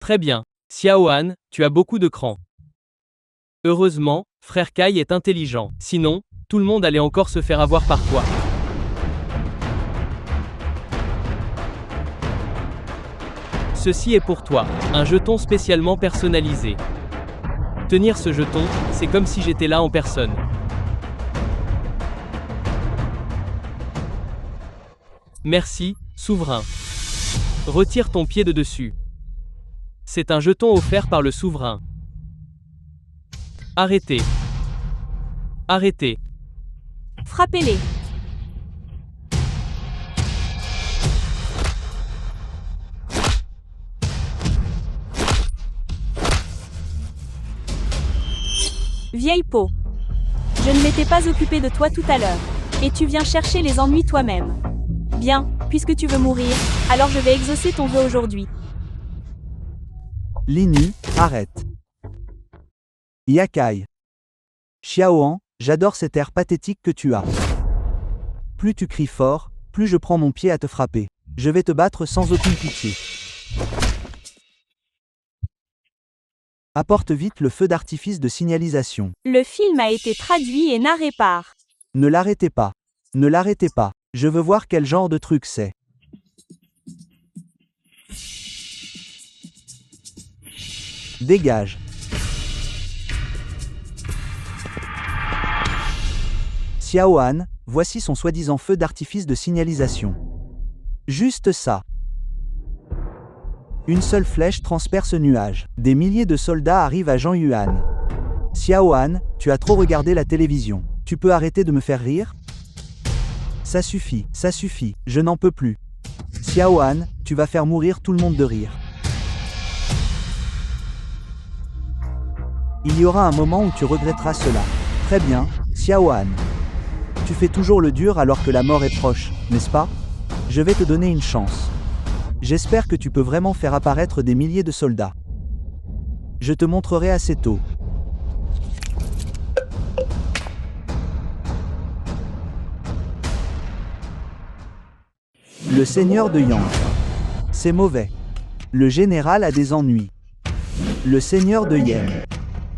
Très bien. Xiaohan, tu as beaucoup de cran. Heureusement, frère Kai est intelligent. Sinon, tout le monde allait encore se faire avoir par toi. Ceci est pour toi, un jeton spécialement personnalisé. Tenir ce jeton, c'est comme si j'étais là en personne. Merci, souverain. Retire ton pied de dessus. C'est un jeton offert par le souverain. Arrêtez. Arrêtez. Frappez-les. Vieille peau. Je ne m'étais pas occupé de toi tout à l'heure. Et tu viens chercher les ennuis toi-même. Bien, puisque tu veux mourir, alors je vais exaucer ton vœu aujourd'hui. Linu, arrête. Yakai. Xiaohan, j'adore cet air pathétique que tu as. Plus tu cries fort, plus je prends mon pied à te frapper. Je vais te battre sans aucune pitié. Apporte vite le feu d'artifice de signalisation. Le film a été traduit et narré par. Ne l'arrêtez pas. Ne l'arrêtez pas. Je veux voir quel genre de truc c'est. Dégage. Xiaohan, voici son soi-disant feu d'artifice de signalisation. Juste ça. Une seule flèche transperce nuage. Des milliers de soldats arrivent à Zhang Yuan. Xiaohan, tu as trop regardé la télévision. Tu peux arrêter de me faire rire? Ça suffit, je n'en peux plus. Xiaohan, tu vas faire mourir tout le monde de rire. Il y aura un moment où tu regretteras cela. Très bien, Xiaohan. Tu fais toujours le dur alors que la mort est proche, n'est-ce pas? Je vais te donner une chance. J'espère que tu peux vraiment faire apparaître des milliers de soldats. Je te montrerai assez tôt. Le seigneur de Yang. C'est mauvais. Le général a des ennuis. Le seigneur de Yen.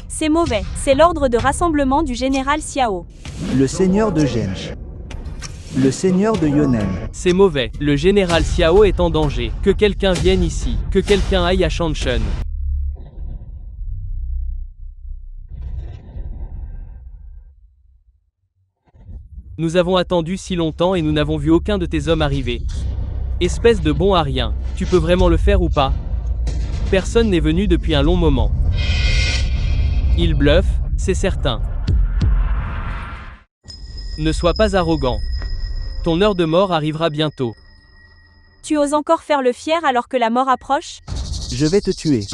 C'est mauvais, c'est l'ordre de rassemblement du général Xiao. Le seigneur de Genj. Le seigneur de Yonen. C'est mauvais, le général Xiao est en danger. Que quelqu'un vienne ici, que quelqu'un aille à Shanshan. Nous avons attendu si longtemps et nous n'avons vu aucun de tes hommes arriver. Espèce de bon à rien, tu peux vraiment le faire ou pas? Personne n'est venu depuis un long moment. Il bluffe, c'est certain. Ne sois pas arrogant. Ton heure de mort arrivera bientôt. Tu oses encore faire le fier alors que la mort approche? Je vais te tuer.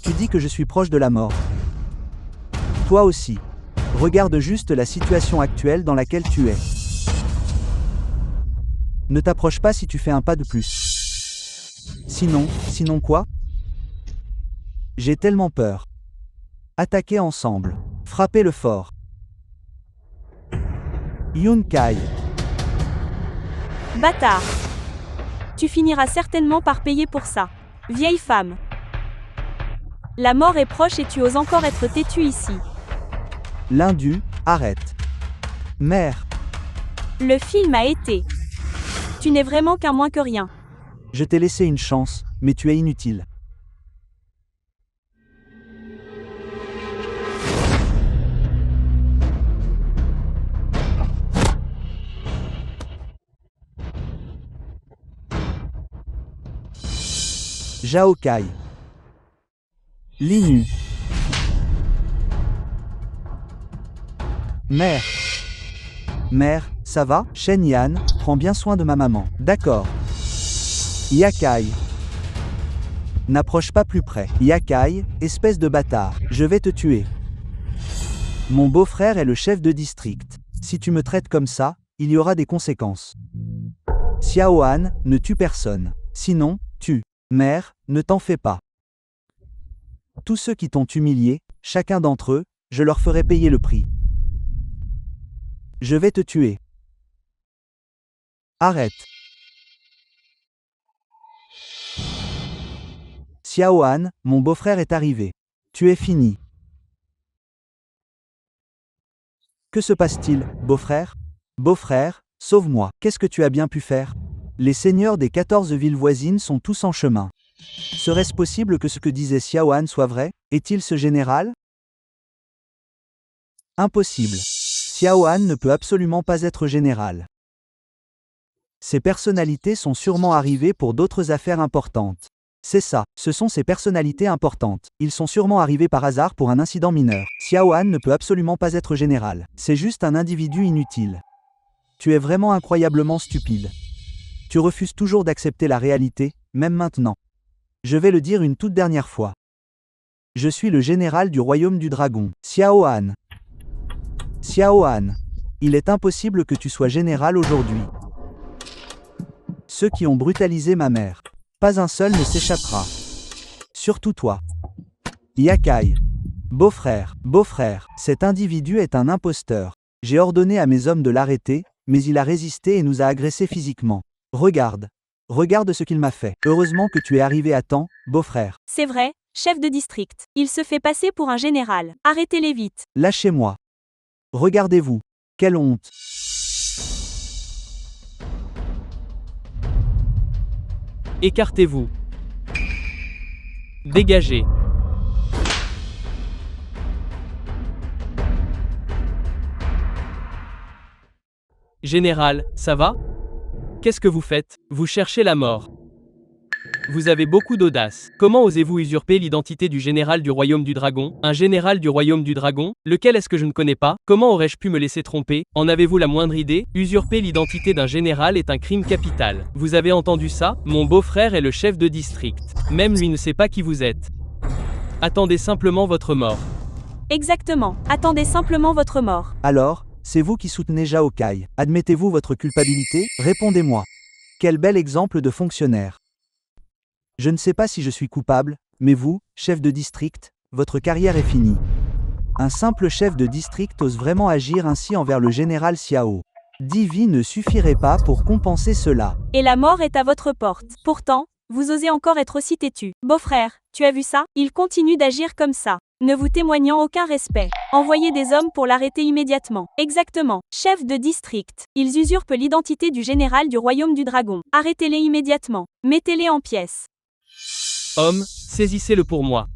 Tu dis que je suis proche de la mort. Toi aussi. Regarde juste la situation actuelle dans laquelle tu es. Ne t'approche pas si tu fais un pas de plus. Sinon quoi? J'ai tellement peur. Attaquez ensemble. Frappez le fort. Yun Kai. Bâtard. Tu finiras certainement par payer pour ça. Vieille femme. La mort est proche et tu oses encore être têtu ici. L'indu, arrête. Mère. Le film a été. Tu n'es vraiment qu'un moins que rien. Je t'ai laissé une chance, mais tu es inutile. Zhao Kai. Linu. Mère. Mère, ça va? Shen Yan, prends bien soin de ma maman. D'accord. Yakai. N'approche pas plus près. Yakai, espèce de bâtard, je vais te tuer. Mon beau-frère est le chef de district. Si tu me traites comme ça, il y aura des conséquences. Xiaohan, ne tue personne. Sinon, tue. Mère, ne t'en fais pas. Tous ceux qui t'ont humilié, chacun d'entre eux, je leur ferai payer le prix. Je vais te tuer. Arrête. Xiaohan, mon beau-frère est arrivé. Tu es fini. Que se passe-t-il, beau-frère? Beau-frère, sauve-moi. Qu'est-ce que tu as bien pu faire? Les seigneurs des 14 villes voisines sont tous en chemin. Serait-ce possible que ce que disait Xiaohan soit vrai? Est-il ce général? Impossible. Xiaohan ne peut absolument pas être général. Ces personnalités sont sûrement arrivées pour d'autres affaires importantes. C'est ça, ce sont ces personnalités importantes. Ils sont sûrement arrivés par hasard pour un incident mineur. Xiaohan ne peut absolument pas être général. C'est juste un individu inutile. Tu es vraiment incroyablement stupide. Tu refuses toujours d'accepter la réalité, même maintenant. Je vais le dire une toute dernière fois. Je suis le général du royaume du dragon. Xiaohan. Xiaohan. Il est impossible que tu sois général aujourd'hui. Ceux qui ont brutalisé ma mère. Pas un seul ne s'échappera. Surtout toi. Yakai. Beau-frère, cet individu est un imposteur. J'ai ordonné à mes hommes de l'arrêter, mais il a résisté et nous a agressés physiquement. Regarde ce qu'il m'a fait. Heureusement que tu es arrivé à temps, beau-frère. C'est vrai, chef de district. Il se fait passer pour un général. Arrêtez-les vite. Lâchez-moi. Regardez-vous. Quelle honte. Écartez-vous. Dégagez. Général, ça va? Qu'est-ce que vous faites? Vous cherchez la mort. Vous avez beaucoup d'audace. Comment osez-vous usurper l'identité du général du royaume du dragon? Un général du royaume du dragon? Lequel est-ce que je ne connais pas? Comment aurais-je pu me laisser tromper? En avez-vous la moindre idée? Usurper l'identité d'un général est un crime capital. Vous avez entendu ça? Mon beau-frère est le chef de district. Même lui ne sait pas qui vous êtes. Attendez simplement votre mort. Exactement. Attendez simplement votre mort. Alors, c'est vous qui soutenez Zhao Kai. Admettez-vous votre culpabilité? Répondez-moi. Quel bel exemple de fonctionnaire. Je ne sais pas si je suis coupable, mais vous, chef de district, votre carrière est finie. Un simple chef de district ose vraiment agir ainsi envers le général Xiao. 10 vies ne suffiraient pas pour compenser cela. Et la mort est à votre porte. Pourtant, vous osez encore être aussi têtu. Beau-frère, tu as vu ça? Il continue d'agir comme ça, ne vous témoignant aucun respect. Envoyez des hommes pour l'arrêter immédiatement. Exactement. Chef de district. Ils usurpent l'identité du général du royaume du dragon. Arrêtez-les immédiatement. Mettez-les en pièces. Homme, saisissez-le pour moi.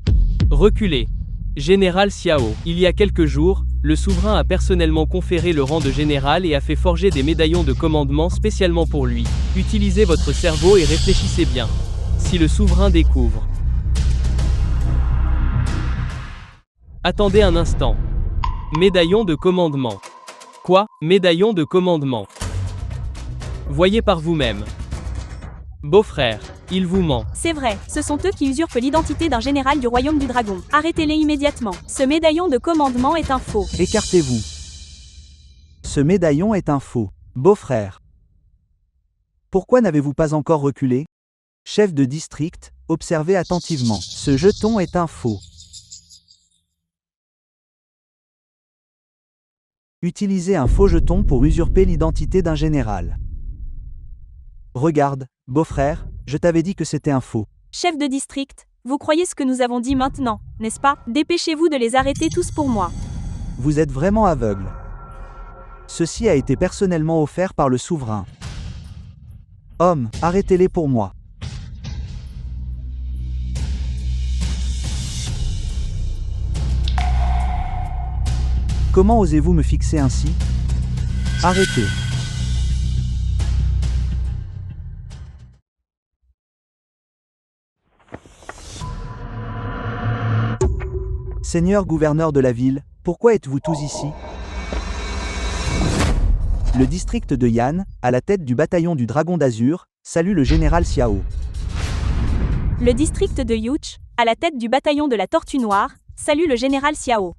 Reculez. Général Xiao. Il y a quelques jours, le souverain a personnellement conféré le rang de général et a fait forger des médaillons de commandement spécialement pour lui. Utilisez votre cerveau et réfléchissez bien. Si le souverain découvre... Attendez un instant. Médaillon de commandement. Quoi? Médaillon de commandement. Voyez par vous-même. Beau-frère, il vous ment. C'est vrai, ce sont eux qui usurpent l'identité d'un général du royaume du dragon. Arrêtez-les immédiatement. Ce médaillon de commandement est un faux. Écartez-vous. Ce médaillon est un faux. Beau-frère. Pourquoi n'avez-vous pas encore reculé? Chef de district, observez attentivement. Ce jeton est un faux. Utilisez un faux jeton pour usurper l'identité d'un général. Regarde, beau-frère, je t'avais dit que c'était un faux. Chef de district, vous croyez ce que nous avons dit maintenant, n'est-ce pas? Dépêchez-vous de les arrêter tous pour moi. Vous êtes vraiment aveugle. Ceci a été personnellement offert par le souverain. Homme, arrêtez-les pour moi. Comment osez-vous me fixer ainsi? Arrêtez. Seigneur gouverneur de la ville, pourquoi êtes-vous tous ici? Le district de Yan, à la tête du bataillon du Dragon d'Azur, salue le général Xiao. Le district de Yuch, à la tête du bataillon de la Tortue Noire, salue le général Xiao.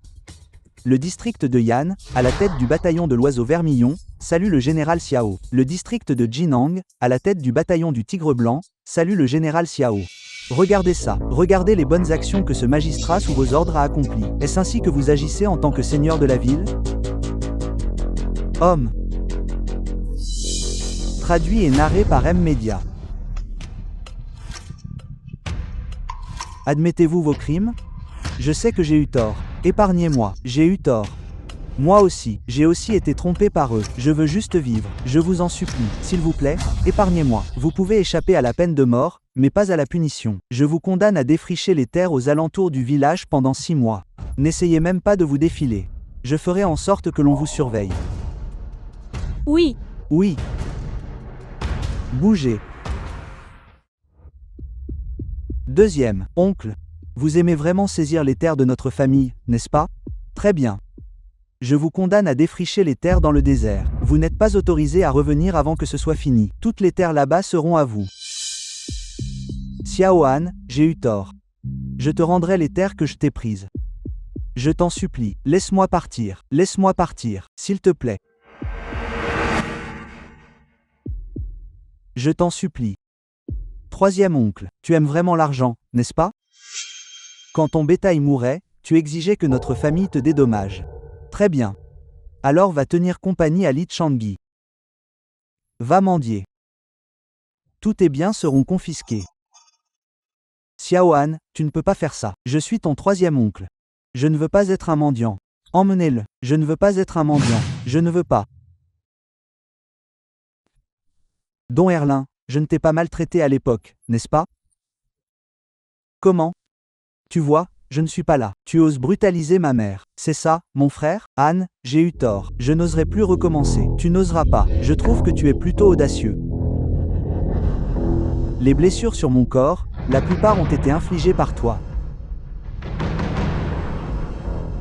Le district de Yan, à la tête du bataillon de l'Oiseau Vermillon, salue le général Xiao. Le district de Jinang, à la tête du bataillon du Tigre Blanc, salue le général Xiao. Regardez ça, regardez les bonnes actions que ce magistrat sous vos ordres a accomplies. Est-ce ainsi que vous agissez en tant que seigneur de la ville? Homme. Traduit et narré par M-Media. Admettez-vous vos crimes? Je sais que j'ai eu tort. Épargnez-moi, j'ai eu tort. Moi aussi, j'ai aussi été trompé par eux. Je veux juste vivre. Je vous en supplie, s'il vous plaît, épargnez-moi. Vous pouvez échapper à la peine de mort, mais pas à la punition. Je vous condamne à défricher les terres aux alentours du village pendant 6 mois. N'essayez même pas de vous défiler. Je ferai en sorte que l'on vous surveille. Oui. Oui. Bougez. Deuxième, oncle. Vous aimez vraiment saisir les terres de notre famille, n'est-ce pas? Très bien. Je vous condamne à défricher les terres dans le désert. Vous n'êtes pas autorisé à revenir avant que ce soit fini. Toutes les terres là-bas seront à vous. Xiao Han, j'ai eu tort. Je te rendrai les terres que je t'ai prises. Je t'en supplie, laisse-moi partir, s'il te plaît. Je t'en supplie. Troisième oncle, tu aimes vraiment l'argent, n'est-ce pas? Quand ton bétail mourait, tu exigeais que notre famille te dédommage. Très bien. Alors va tenir compagnie à Li Changui. Va mendier. Tous tes biens seront confisqués. Xiao Han, tu ne peux pas faire ça. Je suis ton troisième oncle. Je ne veux pas être un mendiant. Emmenez-le. Je ne veux pas être un mendiant. Je ne veux pas. Don Erlin, je ne t'ai pas maltraité à l'époque, n'est-ce pas? Comment? Tu vois, je ne suis pas là. Tu oses brutaliser ma mère. C'est ça, mon frère? Anne, j'ai eu tort. Je n'oserai plus recommencer. Tu n'oseras pas. Je trouve que tu es plutôt audacieux. Les blessures sur mon corps, la plupart ont été infligées par toi.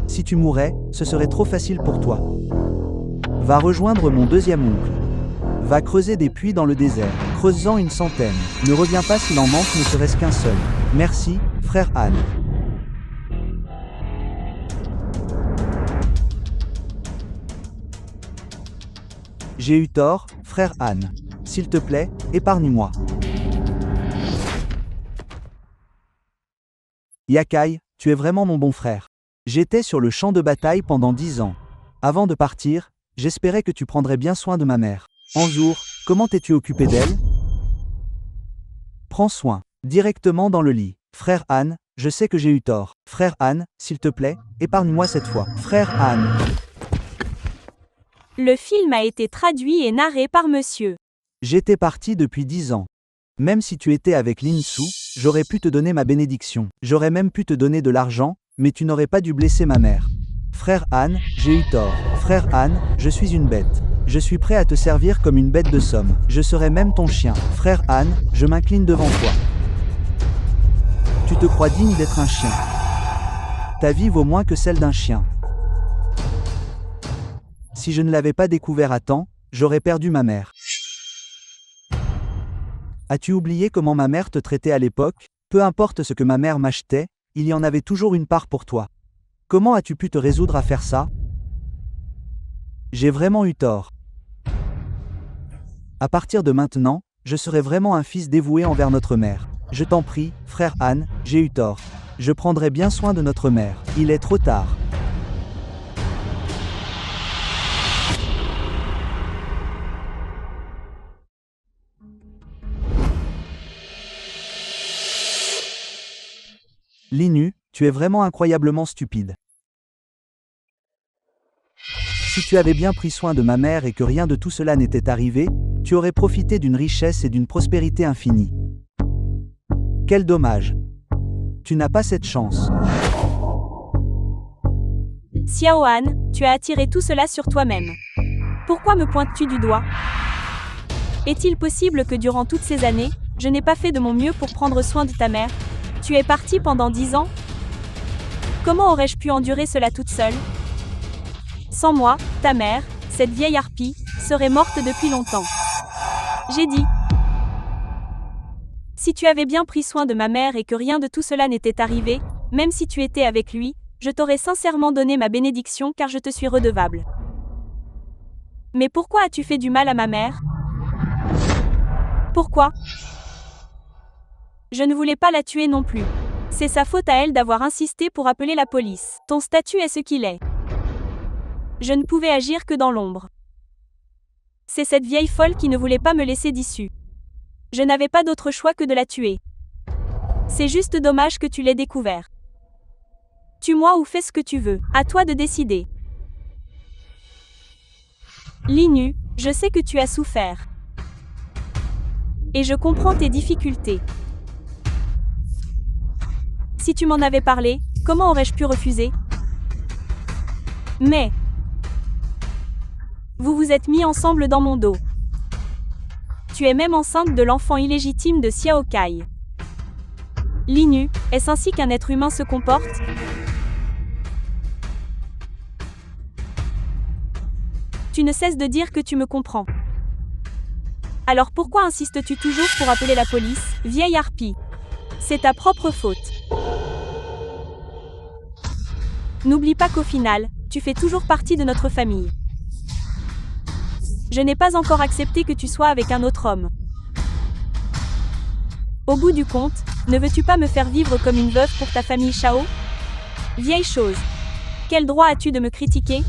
Si tu mourais, ce serait trop facile pour toi. Va rejoindre mon deuxième oncle. Va creuser des puits dans le désert, creusant une centaine. Ne reviens pas s'il en manque ne serait-ce qu'un seul. Merci, frère Anne. J'ai eu tort, frère Anne. S'il te plaît, épargne-moi. Yakai, tu es vraiment mon bon frère. J'étais sur le champ de bataille pendant 10 ans. Avant de partir, j'espérais que tu prendrais bien soin de ma mère. Anjour, comment t'es-tu occupé d'elle? Prends soin. Directement dans le lit. Frère Anne, je sais que j'ai eu tort. Frère Anne, s'il te plaît, épargne-moi cette fois. Frère Anne. Le film a été traduit et narré par monsieur. J'étais parti depuis 10 ans. Même si tu étais avec Lin Su, j'aurais pu te donner ma bénédiction. J'aurais même pu te donner de l'argent, mais tu n'aurais pas dû blesser ma mère. Frère Anne, j'ai eu tort. Frère Anne, je suis une bête. Je suis prêt à te servir comme une bête de somme. Je serai même ton chien. Frère Anne, je m'incline devant toi. Tu te crois digne d'être un chien. Ta vie vaut moins que celle d'un chien. Si je ne l'avais pas découvert à temps, j'aurais perdu ma mère. As-tu oublié comment ma mère te traitait à l'époque? Peu importe ce que ma mère m'achetait, il y en avait toujours une part pour toi. Comment as-tu pu te résoudre à faire ça? J'ai vraiment eu tort. À partir de maintenant, je serai vraiment un fils dévoué envers notre mère. Je t'en prie, frère Anne, j'ai eu tort. Je prendrai bien soin de notre mère. Il est trop tard. Linu, tu es vraiment incroyablement stupide. Si tu avais bien pris soin de ma mère et que rien de tout cela n'était arrivé, tu aurais profité d'une richesse et d'une prospérité infinie. Quel dommage. Tu n'as pas cette chance. Xiao Han, tu as attiré tout cela sur toi-même. Pourquoi me pointes-tu du doigt? Est-il possible que durant toutes ces années, je n'ai pas fait de mon mieux pour prendre soin de ta mère? Tu es partie pendant 10 ans? Comment aurais-je pu endurer cela toute seule? Sans moi, ta mère, cette vieille harpie, serait morte depuis longtemps. J'ai dit. Si tu avais bien pris soin de ma mère et que rien de tout cela n'était arrivé, même si tu étais avec lui, je t'aurais sincèrement donné ma bénédiction car je te suis redevable. Mais pourquoi as-tu fait du mal à ma mère? Pourquoi? Je ne voulais pas la tuer non plus. C'est sa faute à elle d'avoir insisté pour appeler la police. Ton statut est ce qu'il est. Je ne pouvais agir que dans l'ombre. C'est cette vieille folle qui ne voulait pas me laisser d'issue. Je n'avais pas d'autre choix que de la tuer. C'est juste dommage que tu l'aies découvert. Tue-moi ou fais ce que tu veux, à toi de décider. Linu, je sais que tu as souffert. Et je comprends tes difficultés. Si tu m'en avais parlé, comment aurais-je pu refuser? Mais vous vous êtes mis ensemble dans mon dos. Tu es même enceinte de l'enfant illégitime de Xiao Kai. Linu, est-ce ainsi qu'un être humain se comporte? Tu ne cesses de dire que tu me comprends. Alors pourquoi insistes-tu toujours pour appeler la police, vieille harpie? C'est ta propre faute. N'oublie pas qu'au final, tu fais toujours partie de notre famille. Je n'ai pas encore accepté que tu sois avec un autre homme. Au bout du compte, ne veux-tu pas me faire vivre comme une veuve pour ta famille Shao? Vieille chose. Quel droit as-tu de me critiquer?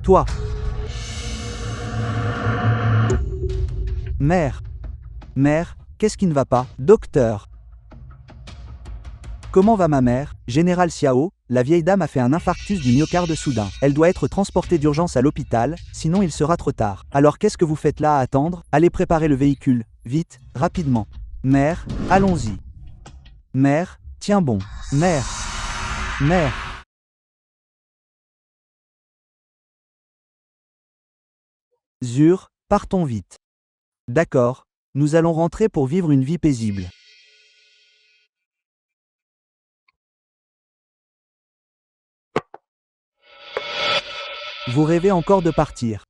Toi. Mère. Mère, qu'est-ce qui ne va pas? Docteur. Comment va ma mère? Général Xiao, la vieille dame a fait un infarctus du myocarde soudain. Elle doit être transportée d'urgence à l'hôpital, sinon il sera trop tard. Alors qu'est-ce que vous faites là à attendre? Allez préparer le véhicule, vite, rapidement. Mère, allons-y. Mère, tiens bon. Mère. Mère. Zur, partons vite. D'accord, nous allons rentrer pour vivre une vie paisible. Vous rêvez encore de partir.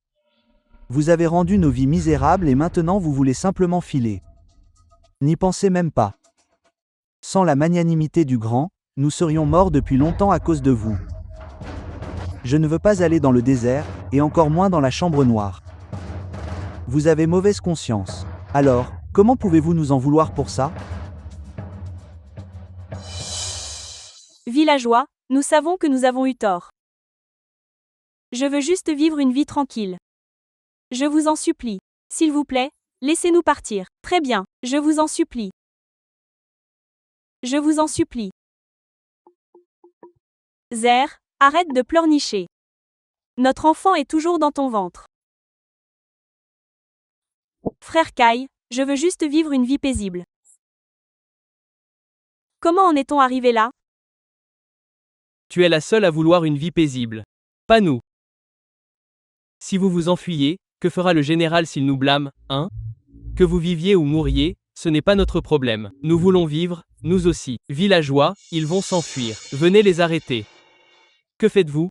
Vous avez rendu nos vies misérables et maintenant vous voulez simplement filer. N'y pensez même pas. Sans la magnanimité du grand, nous serions morts depuis longtemps à cause de vous. Je ne veux pas aller dans le désert, et encore moins dans la chambre noire. Vous avez mauvaise conscience. Alors, comment pouvez-vous nous en vouloir pour ça? Villageois, nous savons que nous avons eu tort. Je veux juste vivre une vie tranquille. Je vous en supplie. S'il vous plaît, laissez-nous partir. Très bien, je vous en supplie. Je vous en supplie. Zer, arrête de pleurnicher. Notre enfant est toujours dans ton ventre. Frère Kai, je veux juste vivre une vie paisible. Comment en est-on arrivé là? Tu es la seule à vouloir une vie paisible. Pas nous. Si vous vous enfuyez, que fera le général s'il nous blâme, hein? Que vous viviez ou mouriez, ce n'est pas notre problème. Nous voulons vivre, nous aussi. Villageois, ils vont s'enfuir. Venez les arrêter. Que faites-vous?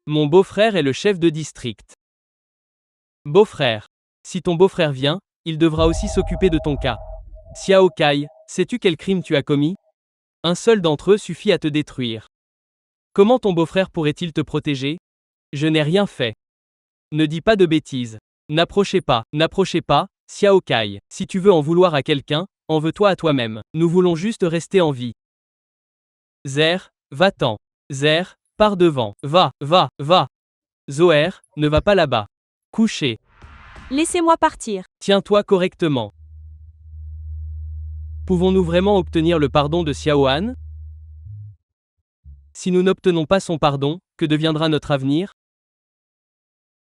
Mon beau-frère est le chef de district. Beau-frère. Si ton beau-frère vient, il devra aussi s'occuper de ton cas. Xiao Kai, sais-tu quel crime tu as commis? Un seul d'entre eux suffit à te détruire. Comment ton beau-frère pourrait-il te protéger? Je n'ai rien fait. Ne dis pas de bêtises. N'approchez pas, Xiao Kai. Si tu veux en vouloir à quelqu'un, en veux-toi à toi-même. Nous voulons juste rester en vie. Zer, va-t'en. Zer, pars devant. Va. Zoer, ne va pas là-bas. Coucher. Laissez-moi partir. Tiens-toi correctement. Pouvons-nous vraiment obtenir le pardon de Xiao Han? Si nous n'obtenons pas son pardon, que deviendra notre avenir?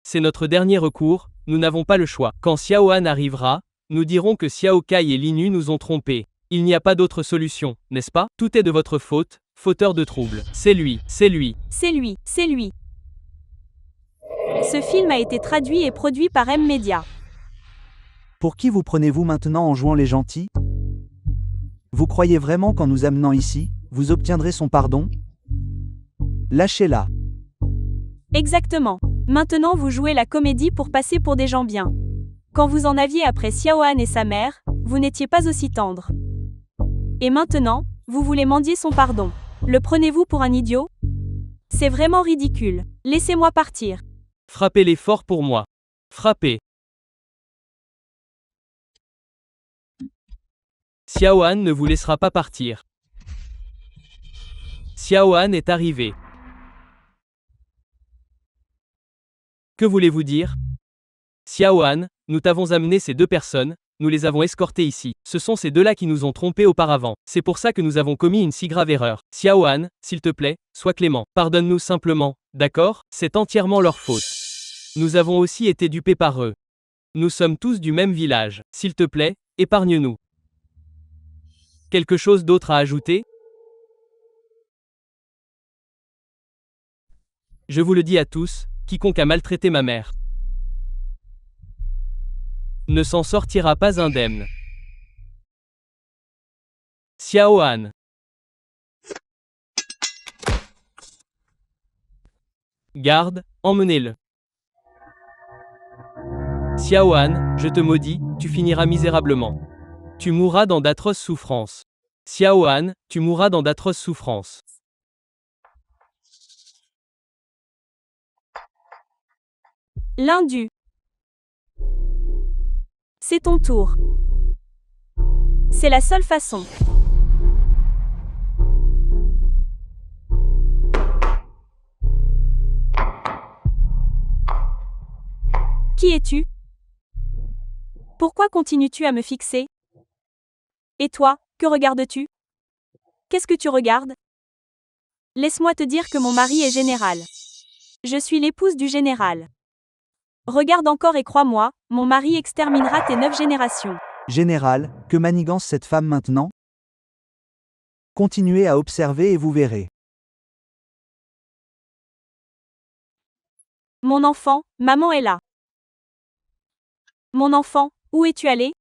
C'est notre dernier recours, nous n'avons pas le choix. Quand Xiao Han arrivera, nous dirons que Xiao Kai et Linu nous ont trompés. Il n'y a pas d'autre solution, n'est-ce pas? Tout est de votre faute, fauteur de troubles. C'est lui. C'est lui. Ce film a été traduit et produit par M-Media. Pour qui vous prenez-vous maintenant en jouant les gentils? Vous croyez vraiment qu'en nous amenant ici, vous obtiendrez son pardon? Lâchez-la. Exactement. Maintenant vous jouez la comédie pour passer pour des gens bien. Quand vous en aviez après Xiao Han et sa mère, vous n'étiez pas aussi tendre. Et maintenant, vous voulez mendier son pardon. Le prenez-vous pour un idiot? C'est vraiment ridicule. Laissez-moi partir. Frappez-les fort pour moi. Frappez. Xiaohan ne vous laissera pas partir. Xiaohan est arrivé. Que voulez-vous dire? Xiaohan, nous t'avons amené ces deux personnes, nous les avons escortées ici. Ce sont ces deux-là qui nous ont trompés auparavant. C'est pour ça que nous avons commis une si grave erreur. Xiaohan, s'il te plaît, sois clément. Pardonne-nous simplement, d'accord? C'est entièrement leur faute. Nous avons aussi été dupés par eux. Nous sommes tous du même village. S'il te plaît, épargne-nous. Quelque chose d'autre à ajouter? Je vous le dis à tous, quiconque a maltraité ma mère ne s'en sortira pas indemne. Xiaohan. Garde, emmenez-le. Xiaohan, je te maudis, tu finiras misérablement. Tu mourras dans d'atroces souffrances. Xiaohan, tu mourras dans d'atroces souffrances. L'indu. C'est ton tour. C'est la seule façon. Qui es-tu? Pourquoi continues-tu à me fixer? Et toi, que regardes-tu? Qu'est-ce que tu regardes? Laisse-moi te dire que mon mari est général. Je suis l'épouse du général. Regarde encore et crois-moi, mon mari exterminera tes 9 générations. Général, que manigance cette femme maintenant? Continuez à observer et vous verrez. Mon enfant, maman est là. Mon enfant, où es-tu allé?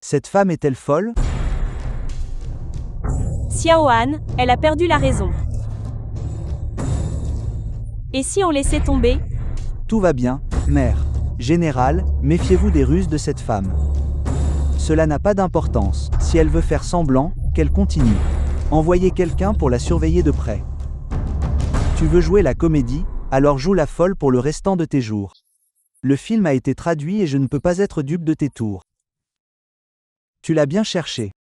Cette femme est-elle folle? Xiaohan, elle a perdu la raison. Et si on laissait tomber? Tout va bien, mère. Général, méfiez-vous des ruses de cette femme. Cela n'a pas d'importance. Si elle veut faire semblant, qu'elle continue. Envoyez quelqu'un pour la surveiller de près. Tu veux jouer la comédie, alors joue la folle pour le restant de tes jours. Le film a été traduit et je ne peux pas être dupe de tes tours. Tu l'as bien cherché.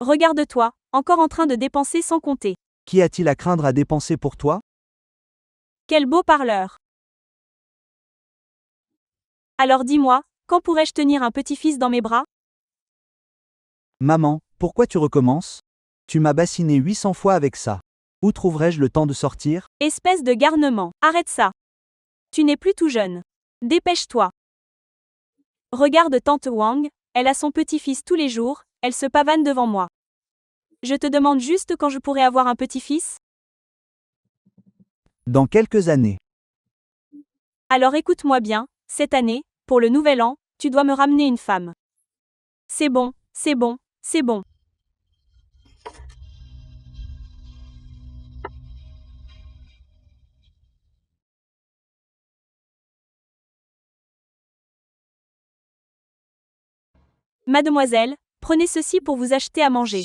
Regarde-toi, encore en train de dépenser sans compter. Qui a-t-il à craindre à dépenser pour toi? Quel beau parleur. Alors dis-moi, quand pourrais-je tenir un petit-fils dans mes bras? Maman, pourquoi tu recommences? Tu m'as bassiné 800 fois avec ça. Où trouverais-je le temps de sortir? Espèce de garnement, arrête ça. Tu n'es plus tout jeune. Dépêche-toi. Regarde tante Wang, elle a son petit-fils tous les jours, elle se pavane devant moi. Je te demande juste quand je pourrai avoir un petit-fils? Dans quelques années. Alors écoute-moi bien, cette année, pour le nouvel an, tu dois me ramener une femme. C'est bon, c'est bon, c'est bon. Mademoiselle, prenez ceci pour vous acheter à manger.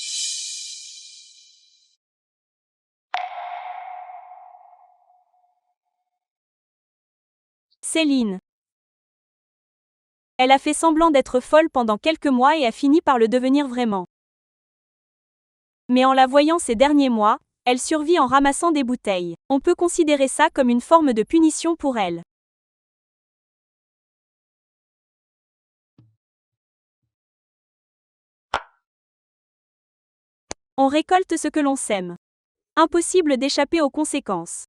Céline. Elle a fait semblant d'être folle pendant quelques mois et a fini par le devenir vraiment. Mais en la voyant ces derniers mois, elle survit en ramassant des bouteilles. On peut considérer ça comme une forme de punition pour elle. On récolte ce que l'on sème. Impossible d'échapper aux conséquences.